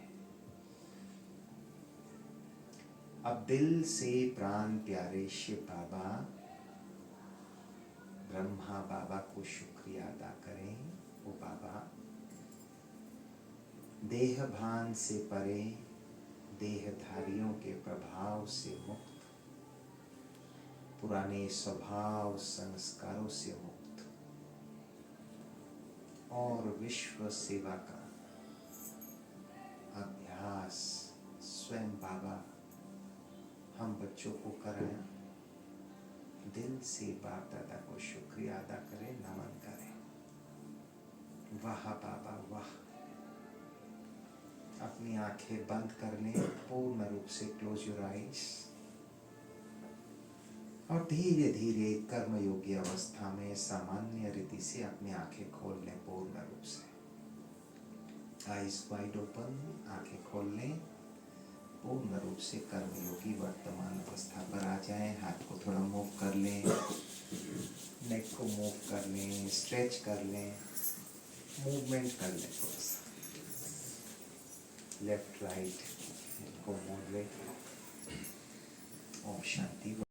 अब दिल से प्राण प्यारे शिव बाबा, ब्रह्मा बाबा को शुक्रिया अदा करें। वो बाबा देह भान से परे, देहधारियों के प्रभाव से मुक्त, पुराने स्वभाव संस्कारों से मुक्त और विश्व सेवा का अभ्यास स्वयं बाबा हम बच्चों को कराएं। दिल से बाप दादा को शुक्रिया अदा करें, नमन करें। वाह बाबा वाह। अपनी आंखें बंद कर लें, पूर्ण रूप से क्लोज योर आइज और धीरे धीरे कर्मयोगी अवस्था में सामान्य रीति से अपनी आंखें खोल लें पूर्ण रूप से। आइज वाइड ओपन, आंखें खोल लें। पूर्ण रूप से कर्मयोगी वर्तमान अवस्था पर आ जाएं। हाथ को थोड़ा मूव कर लें, नेक को मूव कर लें, स्ट्रेच कर लें, मूवमेंट कर लें थोड़ा सा। लेफ्ट राइट को मूव लें। ओम शांति।